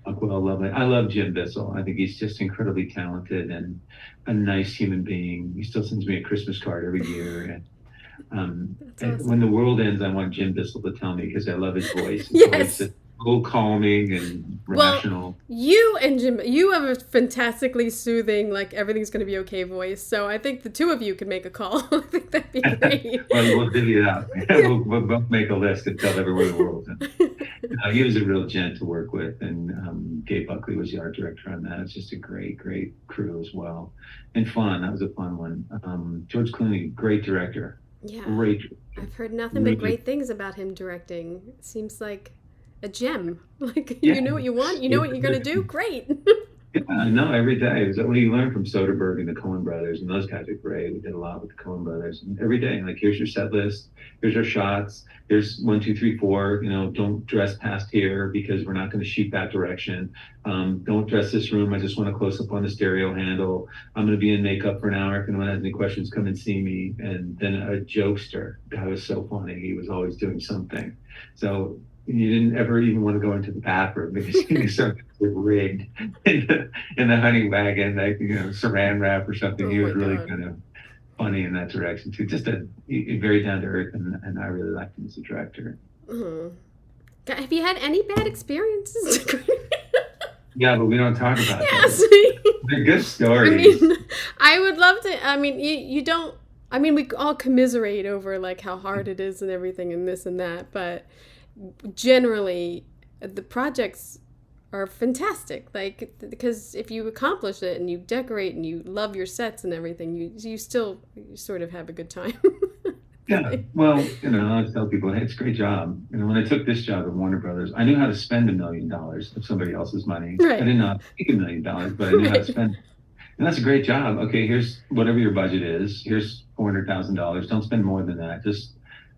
Well, lovely. I love Jim Bissell. I think he's just incredibly talented and a nice human being. He still sends me a Christmas card every year. That's And awesome. when the world ends, I want Jim Bissell to tell me because I love his voice. His Yes. voice is a little calming and Well, rational. you and Jim, you have a fantastically soothing, like everything's going to be okay voice. So I think the two of you could make a call. I think that'd be great. Well, we'll divvy it up. We'll both make a list and tell everyone the world. He was a real gent to work with, and Gabe Buckley was the art director on that. It's just a great crew as well, and fun. That was a fun one. George Clooney, great director. Yeah. Great. I've heard nothing but Really. great things about him directing. It seems like a gem. Like, Yeah. you know what you want, you know what you're going to do. Great. Yeah, I know every day. It was what you learn from Soderbergh and the Coen brothers, and those guys are great. We did a lot with the Coen brothers, and every day, like, here's your set list, here's our shots, here's 1, 2, 3, 4. Don't dress past here because we're not going to shoot that direction. Don't dress this room. I just want a close up on the stereo handle. I'm going to be in makeup for an hour. If anyone has any questions, come and see me. And then a jokester. Guy was so funny. He was always doing something. So you didn't ever even want to go into the bathroom because you knew something was rigged in the honey wagon, like, saran wrap or something. Oh He was my really God. kind of funny in that direction too. Just a very down to earth, and I really liked him as a director. Mhm. Have you had any bad experiences? Yeah, but we don't talk about Yes. those. They're good I stories. mean, I would love to. I mean, you don't. I mean, we all commiserate over like how hard it is and everything and this and that, but generally, the projects are fantastic. Like because if you accomplish it and you decorate and you love your sets and everything, you still sort of have a good time. Yeah, well, I always tell people, hey, it's a great job. When I took this job at Warner Brothers, I knew how to spend $1 million of somebody else's money. I Right. didn't know how to make $1 million, but I knew how to Right. spend. And that's a great job. Okay, here's whatever your budget is. Here's $400,000. Don't spend more than that. Just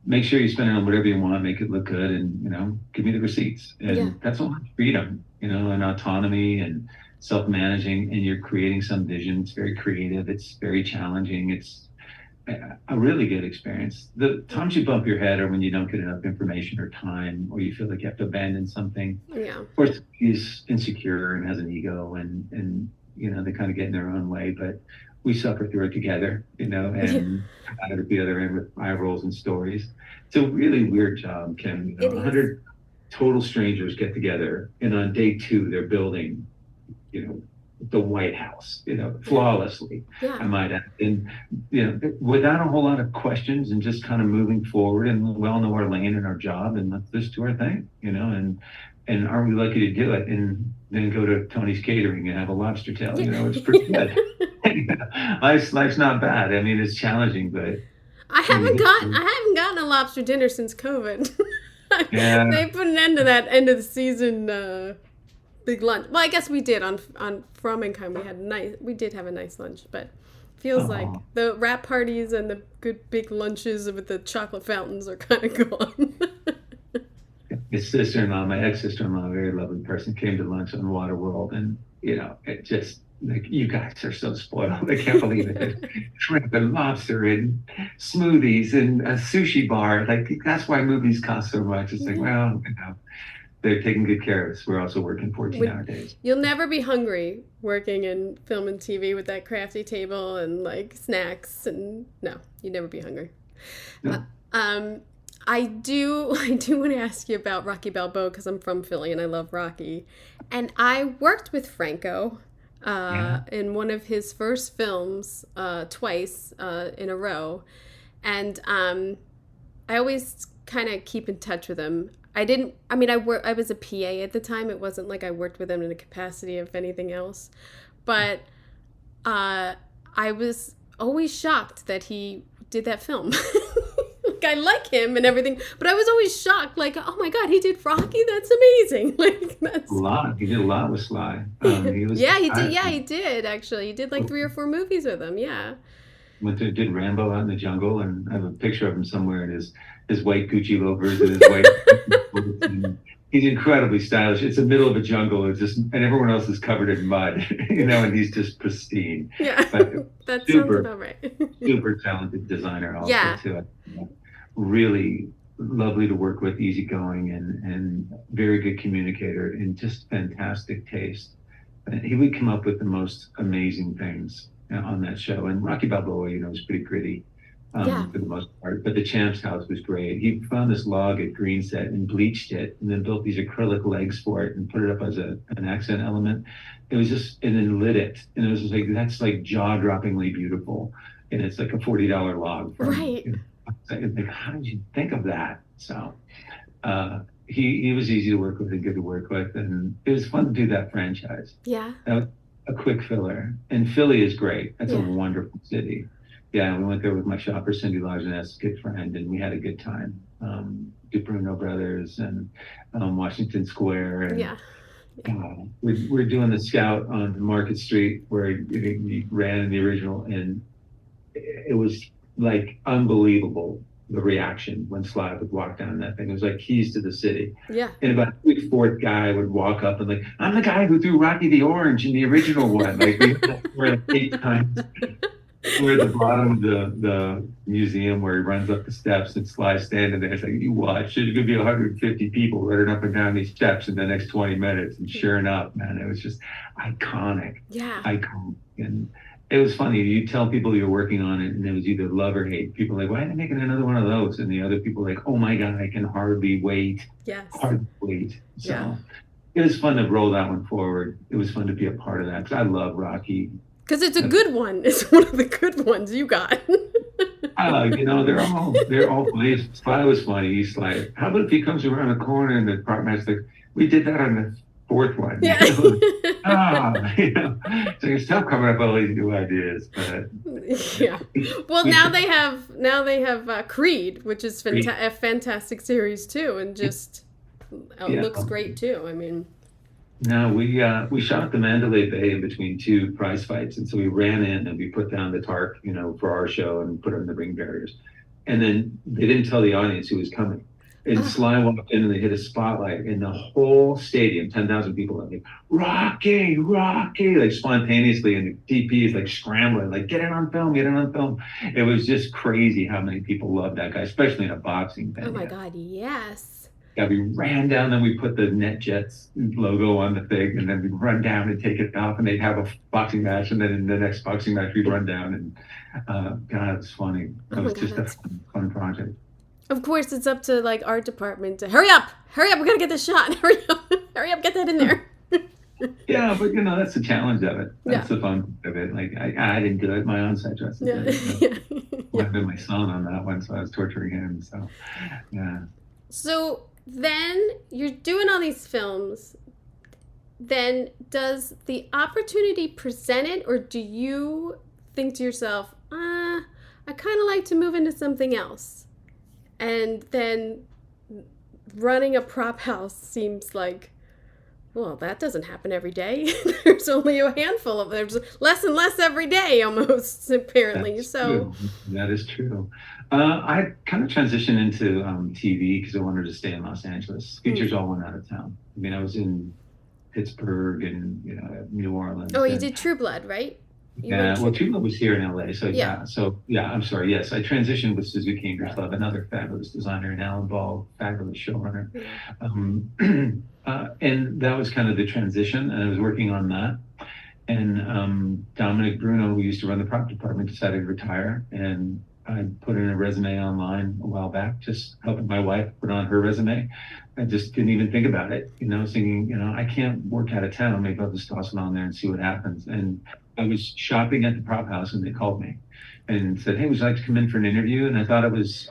make sure you spend it on whatever you want, make it look good, and give me the receipts. Yeah. And that's all freedom, and autonomy and self-managing. And you're creating some vision. It's very creative. It's very challenging. It's a really good experience. The times you bump your head are when you don't get enough information or time, or you feel like you have to abandon something. Yeah. Of course, he's insecure and has an ego, and they kind of get in their own way. But we suffer through it together, Yeah. and come out at the other end with eye rolls and stories. It's a really weird job, Kim. It is. 100 total strangers get together, and on day 2, they're building, you know, the White House, flawlessly, Yeah. I might add. And, without a whole lot of questions and just kind of moving forward and we all know our lane and our job and let's just do our thing, and aren't we lucky to do it? And then go to Tony's Catering and have a lobster tail, it's pretty good. Life's not bad. I mean, it's challenging, but I haven't gotten a lobster dinner since COVID. yeah. They put an end to that end of the season big lunch. Well, I guess we did on From Income. We did have a nice lunch, but feels like the wrap parties and the good big lunches with the chocolate fountains are kind of gone. His sister-in-law, my ex-sister-in-law, a very lovely person, came to lunch on Waterworld, and it just like, you guys are so spoiled. I can't believe it. There's shrimp and lobster and smoothies and a sushi bar. Like, that's why movies cost so much. It's like, well, they're taking good care of us. We're also working 14-hour days. You'll never be hungry working in film and TV with that crafty table and like snacks, and no, you'd never be hungry. No. I do want to ask you about Rocky Balboa because I'm from Philly and I love Rocky. And I worked with Franco in one of his first films twice in a row. And I always kind of keep in touch with him. I was a PA at the time. It wasn't like I worked with him in the capacity of anything else. But I was always shocked that he did that film. I like him and everything, but I was always shocked. Like, oh my God, he did Rocky. That's amazing. Like, that's a lot. He did a lot with Sly. He did. Yeah, he did actually. He did like 3 or 4 movies with him. Yeah. Did Rambo out in the jungle, and I have a picture of him somewhere in his white Gucci loafers and his white. He's incredibly stylish. It's the middle of a jungle. It's just, and everyone else is covered in mud, and he's just pristine. Yeah, that sounds about right. Super talented designer also too. Really lovely to work with, easygoing, and very good communicator, and just fantastic taste. And he would come up with the most amazing things on that show. And Rocky Balboa, was pretty gritty for the most part. But the Champ's house was great. He found this log at Green Set and bleached it, and then built these acrylic legs for it and put it up as an accent element. It was just, and then lit it, and it was just like, that's like jaw-droppingly beautiful. And it's like a $40 log. Right. Like, how did you think of that? So he was easy to work with and good to work with, and it was fun to do that franchise. Yeah. That was a quick filler. And Philly is great. That's a wonderful city. Yeah, we went there with my shopper, Cindy Largeness, good friend, and we had a good time. DuBruno Brothers and Washington Square. And, we're doing the Scout on Market Street where he ran in the original, and it was like unbelievable, the reaction when Sly would walk down that thing. It was like keys to the city. Yeah. And about every 4th guy would walk up and like, I'm the guy who threw Rocky the Orange in the original one. Like, we're like 8 times. We're at the bottom of the museum where he runs up the steps and Sly's standing there. It's like, you watch, there's going to be 150 people running up and down these steps in the next 20 minutes. And sure enough, man, it was just iconic. Yeah. Iconic. it was funny. You tell people you're working on it, and it was either love or hate. People are like, why are they making another one of those? And the other people are like, oh my God, I can hardly wait. Yes. Hardly wait. Yeah. So it was fun to roll that one forward. It was fun to be a part of that because I love Rocky. Because it's a good one. It's one of the good ones you got. They're all funny. Sly was funny. He's like, how about if he comes around the corner and the prop match like, we did that on the fourth one. Yeah. So you stop coming up with all these new ideas. But yeah. Well, now they have Creed, which is a fantastic series too, and just looks great too. I mean. No, we shot the Mandalay Bay in between two prize fights, and so we ran in and we put down the tarp, for our show and put on the ring barriers, and then they didn't tell the audience who was coming. And Sly walked in and they hit a spotlight, and the whole stadium, 10,000 people, like Rocky, Rocky, like spontaneously, and the DP is like scrambling, like get it on film, get it on film. It was just crazy how many people loved that guy, especially in a boxing venue. Oh my God, yes. Yeah, we ran down, then we put the NetJets logo on the thing, and then we'd run down and take it off, and they'd have a boxing match, and then in the next boxing match, we'd run down, and God, it was funny. It was just a fun project. Of course, it's up to like art department to hurry up, we gotta get this shot, hurry up, get that in there. Yeah, but that's the challenge of it. That's the fun of it. Like I didn't do it. My on-set dresser did it. I had my son on that one, so I was torturing him. So, yeah. So then you're doing all these films. Then does the opportunity present it, or do you think to yourself, I kind of like to move into something else? And then running a prop house seems like, well, that doesn't happen every day. There's only a handful of them. There's less and less every day almost, apparently. That's so true. That is true. I kind of transitioned into TV because I wanted to stay in Los Angeles. Features all went out of town. I mean, I was in Pittsburgh and New Orleans. Oh, you did True Blood, right? True Blood was here in LA. I'm sorry. Yes, I transitioned with Suzuki English Love, another fabulous designer, and Alan Ball, fabulous showrunner. And that was kind of the transition, and I was working on that. And Dominic Bruno, who used to run the prop department, decided to retire, and I put in a resume online a while back, just helping my wife put on her resume. I just didn't even think about it, thinking, I can't work out of town. Maybe I'll just toss it on there and see what happens. And I was shopping at the prop house, and they called me and said, hey, would you like to come in for an interview? And I thought it was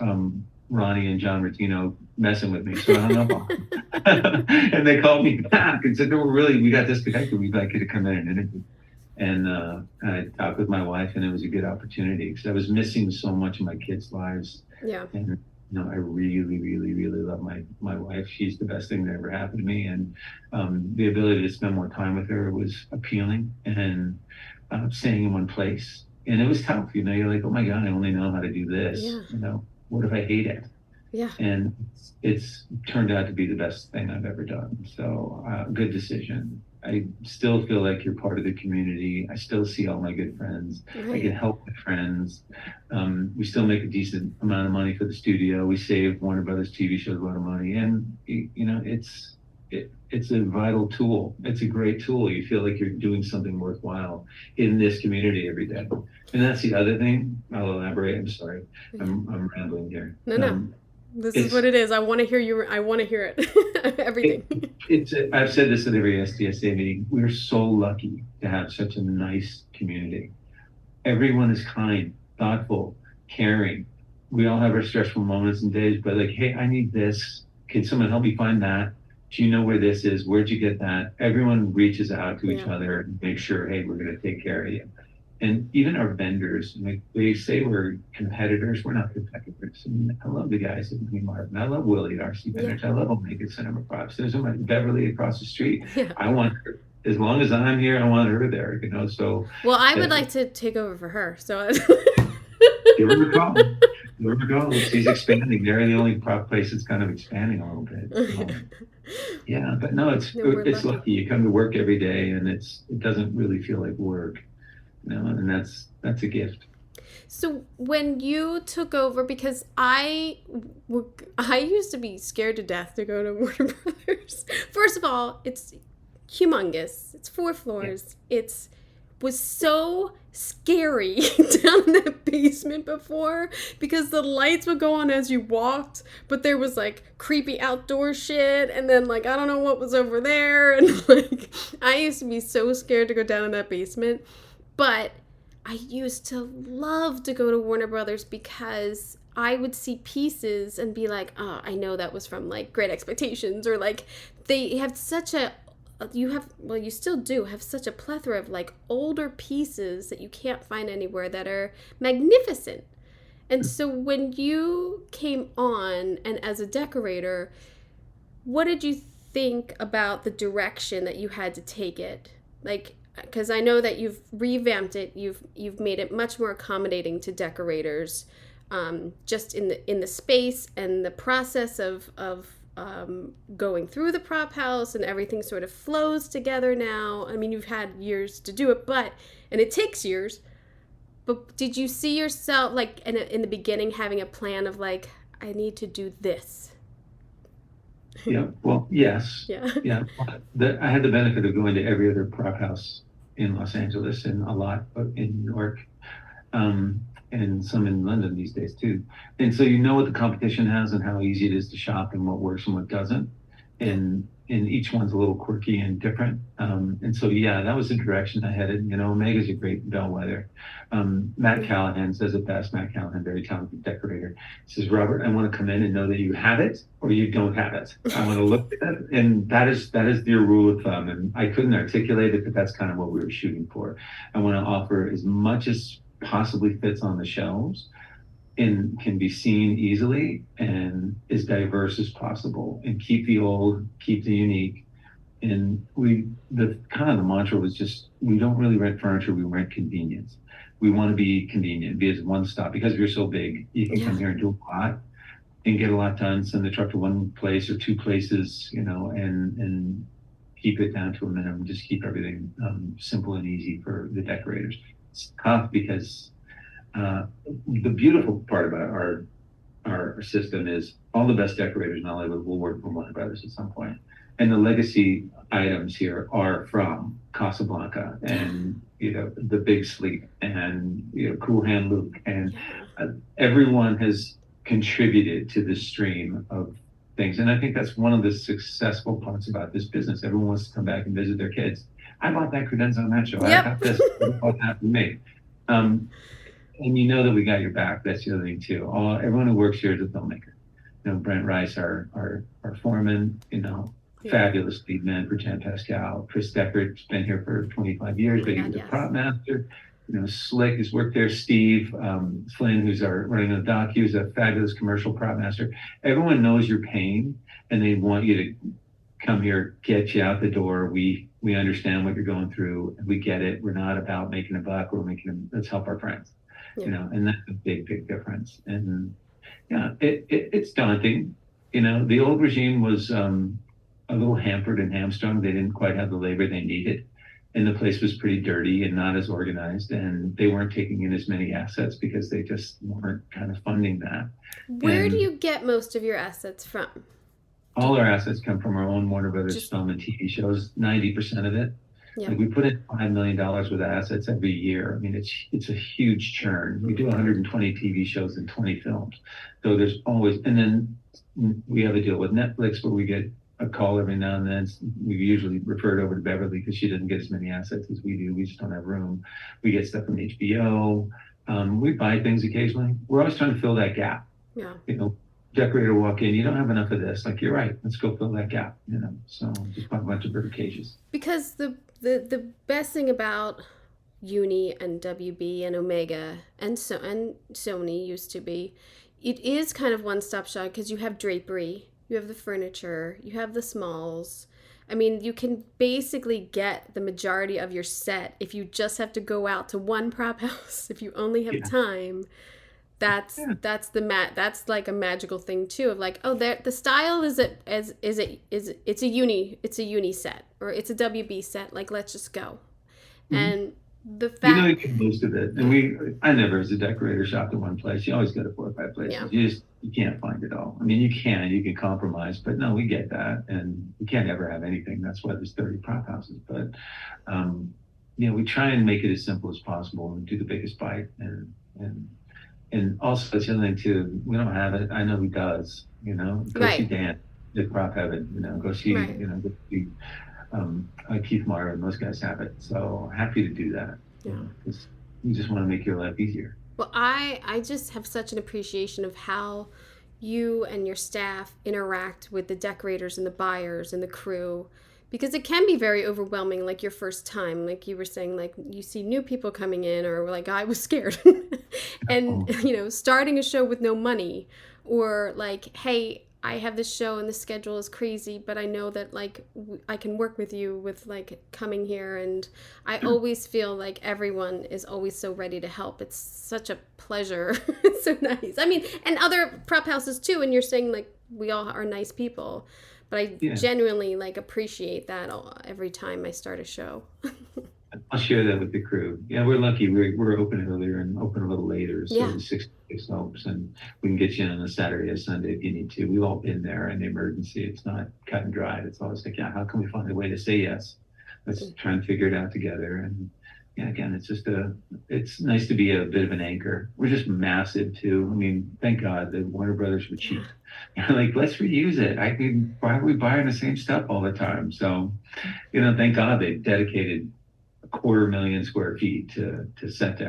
Ronnie and John Rotino messing with me. So I hung up on them. And they called me back and said, no, we got disconnected. We'd like you to come in and interview. And I talked with my wife, and it was a good opportunity because I was missing so much of my kids' lives. Yeah. And I really, really, really love my wife. She's the best thing that ever happened to me. And the ability to spend more time with her was appealing, and staying in one place. And it was tough. You're like, oh my God, I only know how to do this. Yeah. What if I hate it? Yeah. And it's turned out to be the best thing I've ever done. So good decision. I still feel like you're part of the community. I still see all my good friends. Right. I can help my friends. We still make a decent amount of money for the studio. We save Warner Brothers TV shows a lot of money. And, it's a vital tool. It's a great tool. You feel like you're doing something worthwhile in this community every day. And that's the other thing. I'll elaborate. I'm sorry. I'm rambling here. No. This is what it is. I want to hear you. I want to hear it. Everything. I've said this at every SDSA meeting. We're so lucky to have such a nice community. Everyone is kind, thoughtful, caring. We all have our stressful moments and days, but like, hey, I need this. Can someone help me find that? Do you know where this is? Where'd you get that? Everyone reaches out to each other and make sure, hey, we're going to take care of you. And even our vendors, like they say we're competitors. We're not competitors. I mean, I love the guys at Money Martin. I love Willie at RC Vendors. I love Omega Cinema Props. There's somebody, Beverly, across the street. Yeah. I want her. As long as I'm here, I want her there, so. Well, I would like to take over for her, so. Give her a call. Give her a call. She's expanding. They're the only prop place that's kind of expanding a little bit. So. Yeah, but no, it's lucky. You come to work every day, and it doesn't really feel like work. And that's a gift. So when you took over, because I used to be scared to death to go to Warner Brothers. First of all, it's humongous. It's 4 floors. Yeah. It was so scary down in that basement before, because the lights would go on as you walked, but there was like creepy outdoor shit, and then like I don't know what was over there, and like I used to be so scared to go down in that basement. But I used to love to go to Warner Brothers because I would see pieces and be like, oh, I know that was from like Great Expectations, or like they have such a you have, well, you still do have such a plethora of like older pieces that you can't find anywhere that are magnificent. And so when you came on and as a decorator, what did you think about the direction that you had to take it? Like, because I know that you've revamped it, you've made it much more accommodating to decorators, just in the space and the process of going through the prop house, and everything sort of flows together now. I mean, you've had years to do it, and it takes years. But did you see yourself like in the beginning having a plan of like, I need to do this? Yeah, well, yes. Yeah. Yeah. I had the benefit of going to every other prop house in Los Angeles and a lot in New York, um, and some in London these days too. And so you know what the competition has and how easy it is to shop and what works and what doesn't. And each one's a little quirky and different. And so yeah, that was the direction I headed. You know, Omega's a great bellwether. Matt Callahan says it best. Matt Callahan, very talented decorator, says, Robert, I want to come in and know that you have it or you don't have it. I want to look at it. And that is your rule of thumb. And I couldn't articulate it, but that's kind of what we were shooting for. I want to offer as much as possibly fits on the shelves and can be seen easily and as diverse as possible, and keep the old, keep the unique. And the kind of the mantra was just, we don't really rent furniture, we rent convenience. We want to be convenient, be as one stop, because we're so big, you can come here and do a lot and get a lot done, send the truck to one place or two places, you know, and keep it down to a minimum, just keep everything simple and easy for the decorators. It's tough because the beautiful part about our system is all the best decorators in Hollywood will work for Warner Brothers at some point. And the legacy items here are from Casablanca and, you know, the Big Sleep and, you know, Cool Hand Luke. And everyone has contributed to this stream of things. And I think that's one of the successful parts about this business. Everyone wants to come back and visit their kids. I bought that credenza on that show. Yep. I got this. I bought that for me. And you know that we got your back. That's the other thing too. Everyone who works here is a filmmaker. You know, Brent Rice, our foreman, you know, fabulous lead man for Jan Pascal. Chris Decker's been here for 25 years, but he was a prop master. You know, Slick has worked there. Steve Flynn, who's running the doc, he was a fabulous commercial prop master. Everyone knows your pain, and they want you to come here, get you out the door. We understand what you're going through, and we get it. We're not about making a buck. Let's help our friends. You know, and that's a big difference. And yeah, it's daunting. You know, the old regime was a little hampered and hamstrung. They didn't quite have the labor they needed, and the place was pretty dirty and not as organized, and they weren't taking in as many assets because they just weren't kind of funding that. Where do you get most of your assets from? All our assets come from our own Warner Brothers film and TV shows, 90% of it. Like we put in $5 million worth of assets every year. I mean, it's a huge churn. We do 120 TV shows and 20 films. So there's always, and then we have a deal with Netflix where we get a call every now and then. We usually refer it over to Beverly because she doesn't get as many assets as we do. We just don't have room. We get stuff from HBO. We buy things occasionally. We're always trying to fill that gap. Yeah. You know, decorator walk in, you don't have enough of this. Like, you're right. Let's go fill that gap. You know, so just buy a bunch of bird cages. Because the best thing about Uni and WB and Omega and Sony used to be, it is kind of one-stop shop because you have drapery, you have the furniture, you have the smalls. I mean, you can basically get the majority of your set if you just have to go out to one prop house. If you only have time, that's like a magical thing too. Of like, oh, the style is it's a uni set, or it's a WB set. Like, let's just go. Mm-hmm. And the fact, you get most of it. And I never, as a decorator, shopped at one place. You always go to 4 or 5 places. Yeah. You can't find it all. I mean, you can compromise, but no, we get that, and you can't ever have anything. That's why there's 30 prop houses. But we try and make it as simple as possible and do the biggest bite. And also, it's the other thing too, we don't have it. I know who does, go see Right, Dan at Prop Heaven, go see, right. go see Keith Mara, and those guys have it. So happy to do that, Yeah. because we just want to make your life easier. Well, I just have such an appreciation of how you and your staff interact with the decorators and the buyers and the crew, because it can be very overwhelming, like your first time, like you were saying, like you see new people coming in, or like I was scared. And Oh, starting a show with no money, or like, hey, I have this show and the schedule is crazy, but I know that like I can work with you with like coming here. And I sure. always feel like everyone is always so ready to help. It's such a pleasure. It's so nice. I mean, and other prop houses too. And you're saying like we all are nice people, but I Yeah. genuinely like appreciate that every time I start a show. I'll share that with the crew. Yeah, we're lucky. We're open earlier and open a little later, so Yeah. the 6 helps, and we can get you in on a Saturday or Sunday if you need to. We've all been there in the emergency. It's not cut and dried. It's always like, yeah, how can we find a way to say yes? Let's try and figure it out together. And yeah, again, it's nice to be a bit of an anchor. We're just massive too. I mean, thank God that Warner Brothers were Yeah. cheap. Like, let's reuse it. I mean, why are we buying the same stuff all the time? So, thank God they dedicated 250,000 square feet to set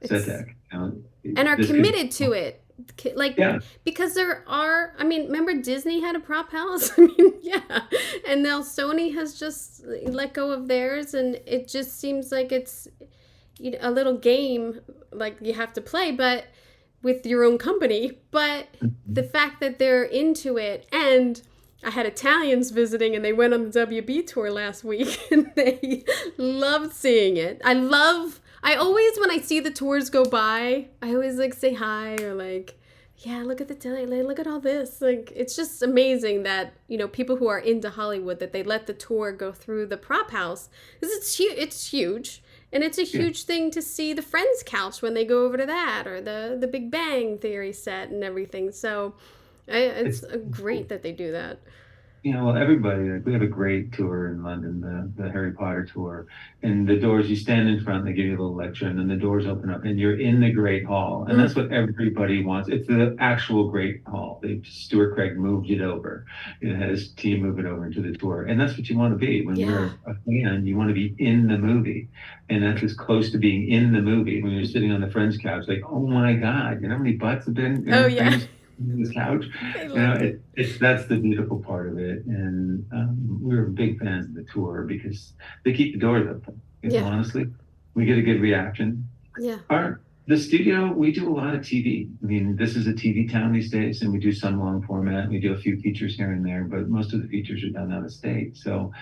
It's deck. and are This could, committed to it. Like, yeah, because there are, I mean, remember Disney had a prop house? I mean, yeah. And now Sony has just let go of theirs, and it just seems like it's a little game like you have to play, but with your own company. But the fact that they're into it, and I had Italians visiting and they went on the WB tour last week and they loved seeing it. I always, when I see the tours go by, I always like say hi or like, yeah, look at the tele, look at all this. Like, it's just amazing that, people who are into Hollywood, that they let the tour go through the prop house. Because it's huge. And it's a yeah, huge thing to see the Friends couch when they go over to that, or the Big Bang Theory set and everything. So it's it's great that they do that. Well, everybody, like, we have a great tour in London, the Harry Potter tour. And the doors, you stand in front, they give you a little lecture, and then the doors open up, and you're in the Great Hall. And that's Mm, what everybody wants. It's the actual Great Hall. Stuart Craig moved it over. It had his team move it over into the tour. And that's what you want to be. When yeah. you're a fan, you want to be in the movie. And that's as close to being in the movie when you're sitting on the friend's couch, like, oh my God, how many butts have been, Oh, yeah. famous on this couch? I loved it. It's that's the beautiful part of it, and we're big fans of the tour because they keep the doors open. Yeah. Honestly, we get a good reaction. Yeah. Our The studio, we do a lot of TV. I mean, this is a TV town these days, and we do some long format. We do a few features here and there, but most of the features are done out of state. So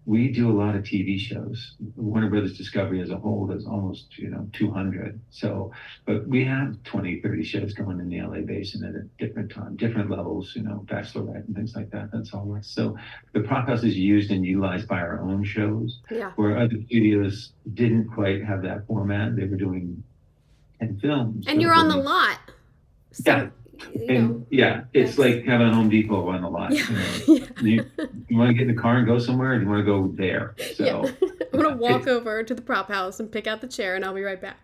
we do a lot of TV shows. Warner Brothers Discovery as a whole does almost 200. So, but we have 20, 30 shows going in the LA basin at a different time, different levels, Bachelorette and things like that. That's all us. So the prop house is used and utilized by our own shows, Yeah. where other studios didn't quite have that format. They were doing 10 films. And So you're on we're the making, lot. yeah, So, and yeah, it's that's, like having a Home Depot on the lot. yeah. You, you want to get in the car and go somewhere, and you want to go there. Yeah. So I'm going to walk it's over to the prop house and pick out the chair and I'll be right back.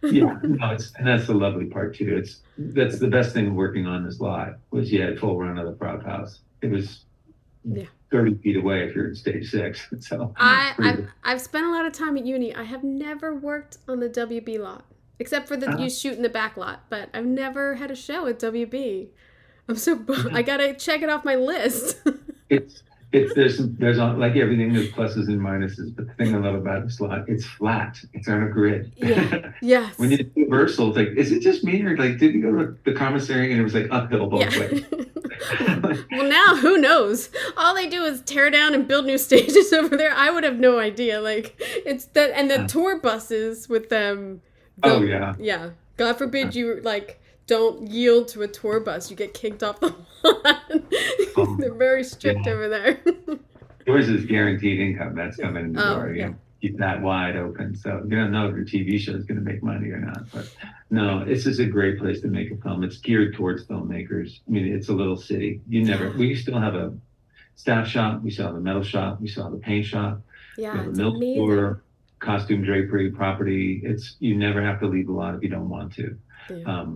yeah, no, and that's the lovely part too. That's the best thing working on this lot was you had full run of the prop house. It was Yeah. 30 feet away if you're in stage 6. So I've pretty, I've spent a lot of time at uni. I have never worked on the WB lot, except for uh, you shoot in the back lot. But I've never had a show at WB. I'm so yeah, I gotta check it off my list. it's like everything, there's pluses and minuses. But the thing I love about this lot, it's flat. It's on a grid. Yeah. When Yes. you do reversal, it's like, is it just me, or like did you go to the commissary and it was like uphill Yeah. both ways? Well, now who knows? All they do is tear down and build new stages over there. I would have no idea. Like, it's that, and the tour buses with them. Oh yeah. Yeah. God forbid you like don't yield to a tour bus. You get kicked off the lot. They're very strict Yeah. over there. Yours is guaranteed income. That's coming in the Oh, door. yeah. Keep that wide open. So you don't know if your TV show is going to make money or not. But no, this is a great place to make a film. It's geared towards filmmakers. I mean, it's a little city. We still have a staff shop. We still have a metal shop. We still have a paint shop. We Yeah, have a it's mill amazing. store, costume drapery property. You never have to leave a lot if you don't want to. Yeah.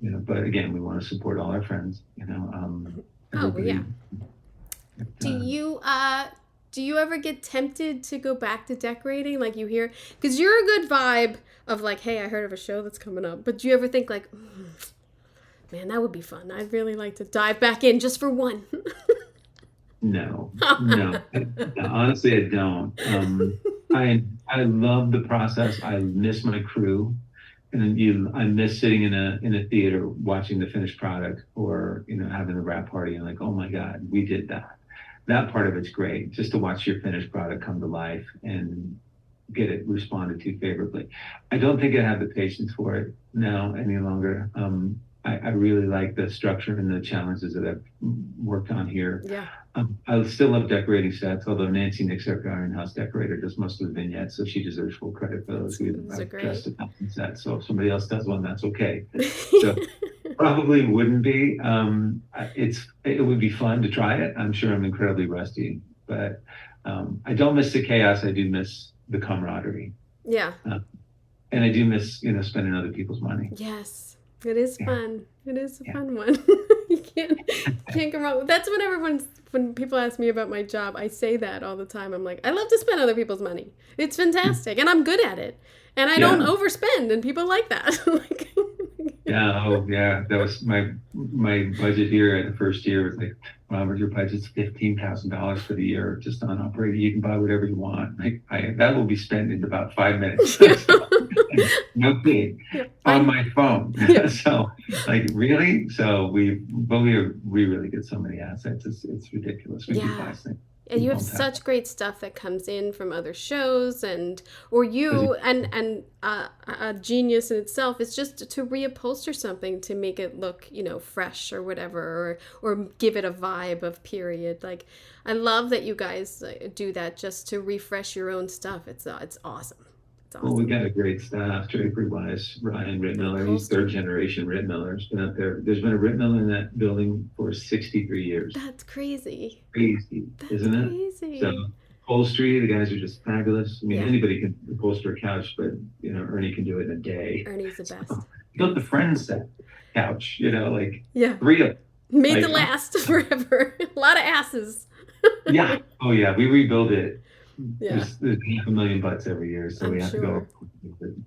But again, we want to support all our friends, Oh, well, yeah. everybody. Do you ever get tempted to go back to decorating? Like you hear, because you're a good vibe of like, hey, I heard of a show that's coming up. But do you ever think like, man, that would be fun. I'd really like to dive back in just for one. No, no. Honestly, I don't. I love the process. I miss my crew, and I miss sitting in a theater watching the finished product, or having a wrap party and like, oh my God, we did that. That part of it's great, just to watch your finished product come to life and get it responded to favorably. I don't think I have the patience for it now any longer. I really like the structure and the challenges that I've worked on here. Yeah. I still love decorating sets, although Nancy Nixer, our in-house decorator, does most of the vignettes, so she deserves full credit for those. I've dressed 1,000 sets, so if somebody else does one, that's okay. So probably wouldn't be. It would be fun to try it. I'm sure I'm incredibly rusty, but I don't miss the chaos. I do miss the camaraderie. Yeah. And I do miss, spending other people's money. Yes. It is fun. It is a fun one. You can't go wrong. That's when people ask me about my job, I say that all the time. I'm like, I love to spend other people's money. It's fantastic, and I'm good at it, and I don't overspend, and people like that. Yeah. That was my budget here at the first year was like, Robert, your budget's $15,000 for the year just on operating. You can buy whatever you want. That will be spent in about 5 minutes. No kidding. On my phone. So really? So we really get so many assets. It's ridiculous. We do buy things. And you have such great stuff that comes in from other shows, and a genius in itself is just to reupholster something to make it look, fresh or whatever, or give it a vibe of period. Like, I love that you guys do that just to refresh your own stuff. It's awesome. Well, we got a great staff, drapery-wise. Ryan Rittmiller, he's third-generation Rittmiller. He's been up there. There's been a Rittmiller in that building for 63 years. That's crazy. Isn't it? Crazy. So, upholstery, the guys are just fabulous. I mean, anybody can upholster a couch, but, Ernie can do it in a day. Ernie's the best. You got the Friends set couch, 3 of them. Made to last forever. A lot of asses. Yeah. Oh, yeah. We rebuild it. There's $500,000 every year, so we have to go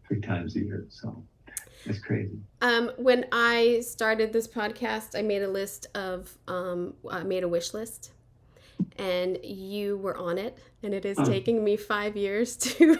3 times a year. So it's crazy. When I started this podcast, I made a list of I made a wish list, and you were on it, and it is taking me 5 years to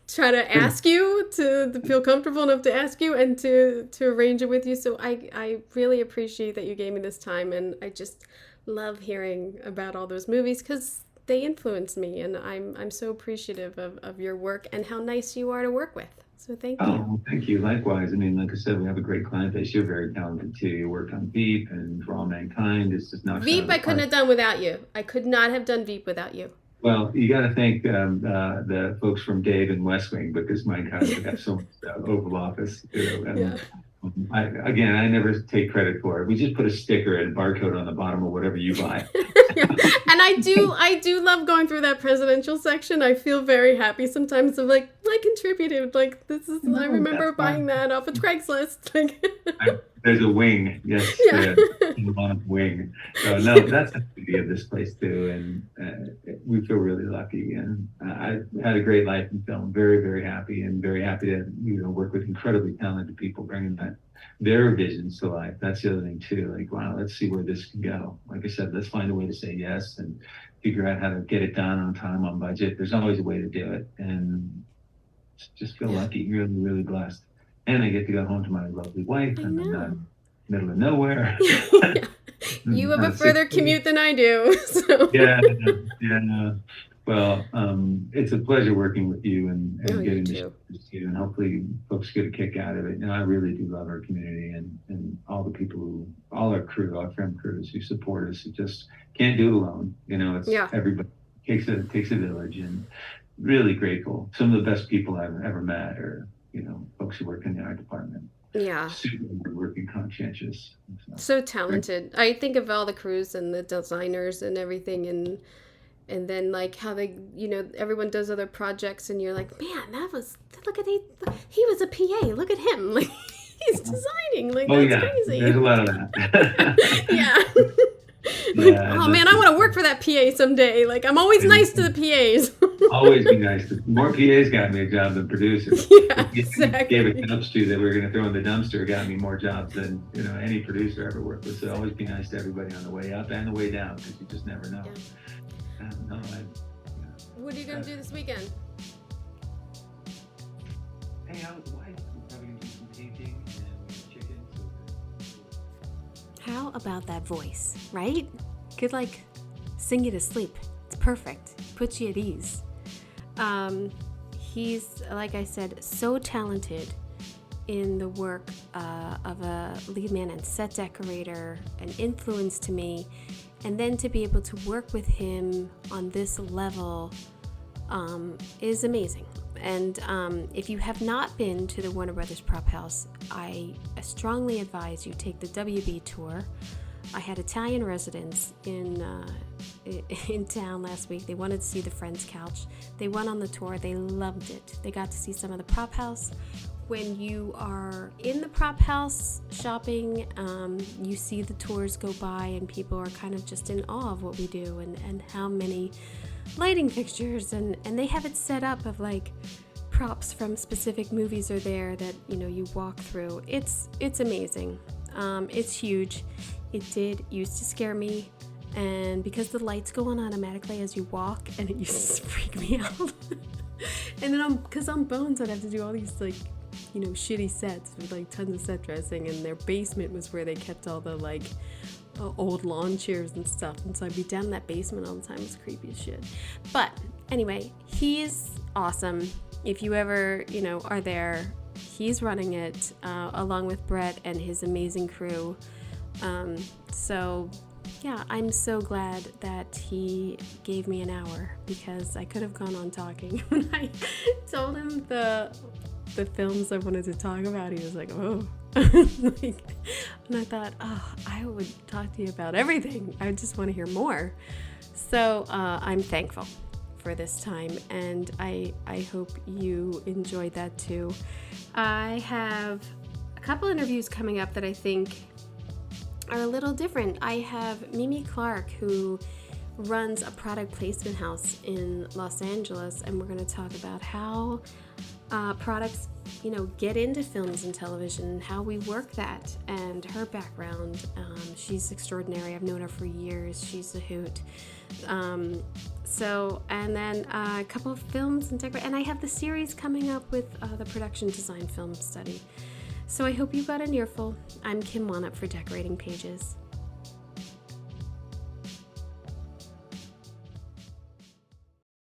try to ask you to feel comfortable enough to ask you and to arrange it with you. So I really appreciate that you gave me this time, and I just love hearing about all those movies because they influenced me, and I'm so appreciative of your work and how nice you are to work with. So thank you. Oh, thank you. Likewise. I mean, like I said, we have a great client base. You're very talented too. You worked on Veep and For All Mankind. It's just not Veep. I couldn't have done without you. I could not have done Veep without you. Well, you got to thank the folks from Dave and West Wing, because my God, we got so much Oval Office. I never take credit for it. We just put a sticker and barcode on the bottom of whatever you buy. And I do love going through that presidential section. I feel very happy sometimes. I'm like, I contributed. Like, I remember buying that off of Craigslist. There's a wing. Yes. Wing. So no, that's the beauty of this place too. And we feel really lucky. And I've had a great life in film. Very, very happy, and very happy to work with incredibly talented people, bringing their visions to life. That's the other thing too. Like, wow, let's see where this can go. Like I said, let's find a way to say yes and figure out how to get it done on time, on budget. There's always a way to do it, and just feel lucky, really, really blessed. And I get to go home to my lovely wife, and I'm not middle of nowhere. You have a further commute than I do. So. Yeah. Well, it's a pleasure working with you and getting to share this to you, and hopefully folks get a kick out of it. And I really do love our community and all the people all our crew, our film crews who support us. It just can't do it alone. It's everybody takes a village, and really grateful. Some of the best people I've ever met are, folks who work in the art department. Yeah. Super working, conscientious. So talented. I think of all the crews and the designers and everything, and And then like how they, everyone does other projects and you're like, man, look at he was a PA. Look at him. Like he's designing. Like that's crazy. There's a lot of that. Yeah. Like, Yeah. oh man, I want to work for that PA someday. Like I'm always nice to the PAs. Always be nice. More PAs got me a job than producers. Yeah, exactly. Gave a dumpster that we were going to throw in the dumpster got me more jobs than any producer I ever worked with. So always be nice to everybody on the way up and the way down, because you just never know. Yeah. What are you going to do this weekend? Hang out with the wife. We're probably going to do some painting and chicken. How about that voice, right? Could like sing you to sleep. It's perfect. Puts you at ease. He's, like I said, so talented in the work of a lead man and set decorator, an influence to me. And then to be able to work with him on this level is amazing. And if you have not been to the Warner Brothers Prop House, I strongly advise you take the WB tour. I had Italian residents in town last week. They wanted to see the Friends couch. They went on the tour. They loved it. They got to see some of the prop house. When you are in the prop house shopping, you see the tours go by and people are kind of just in awe of what we do and how many lighting fixtures and they have it set up of like props from specific movies are there that you walk through. It's amazing. It's huge. It used to scare me, and because the lights go on automatically as you walk, and it used to freak me out. And then because I'm Bones, I'd have to do all these like shitty sets with like tons of set dressing, and their basement was where they kept all the like old lawn chairs and stuff, and so I'd be down in that basement all the time. It was creepy as shit. But anyway, he's awesome. If you ever are there, he's running it along with Brett and his amazing crew. So yeah, I'm so glad that he gave me an hour, because I could have gone on talking. When I told him the films I wanted to talk about, he was like, oh. And I thought, I would talk to you about everything. I just want to hear more. So I'm thankful for this time, and I hope you enjoyed that too. I have a couple interviews coming up that I think are a little different. I have Mimi Clark, who runs a product placement house in Los Angeles, and we're going to talk about how products, get into films and television, how we work that, and her background. She's extraordinary. I've known her for years. She's a hoot. And then a couple of films and I have the series coming up with the production design film study. So I hope you got an earful. I'm Kim Wanup for Decorating Pages.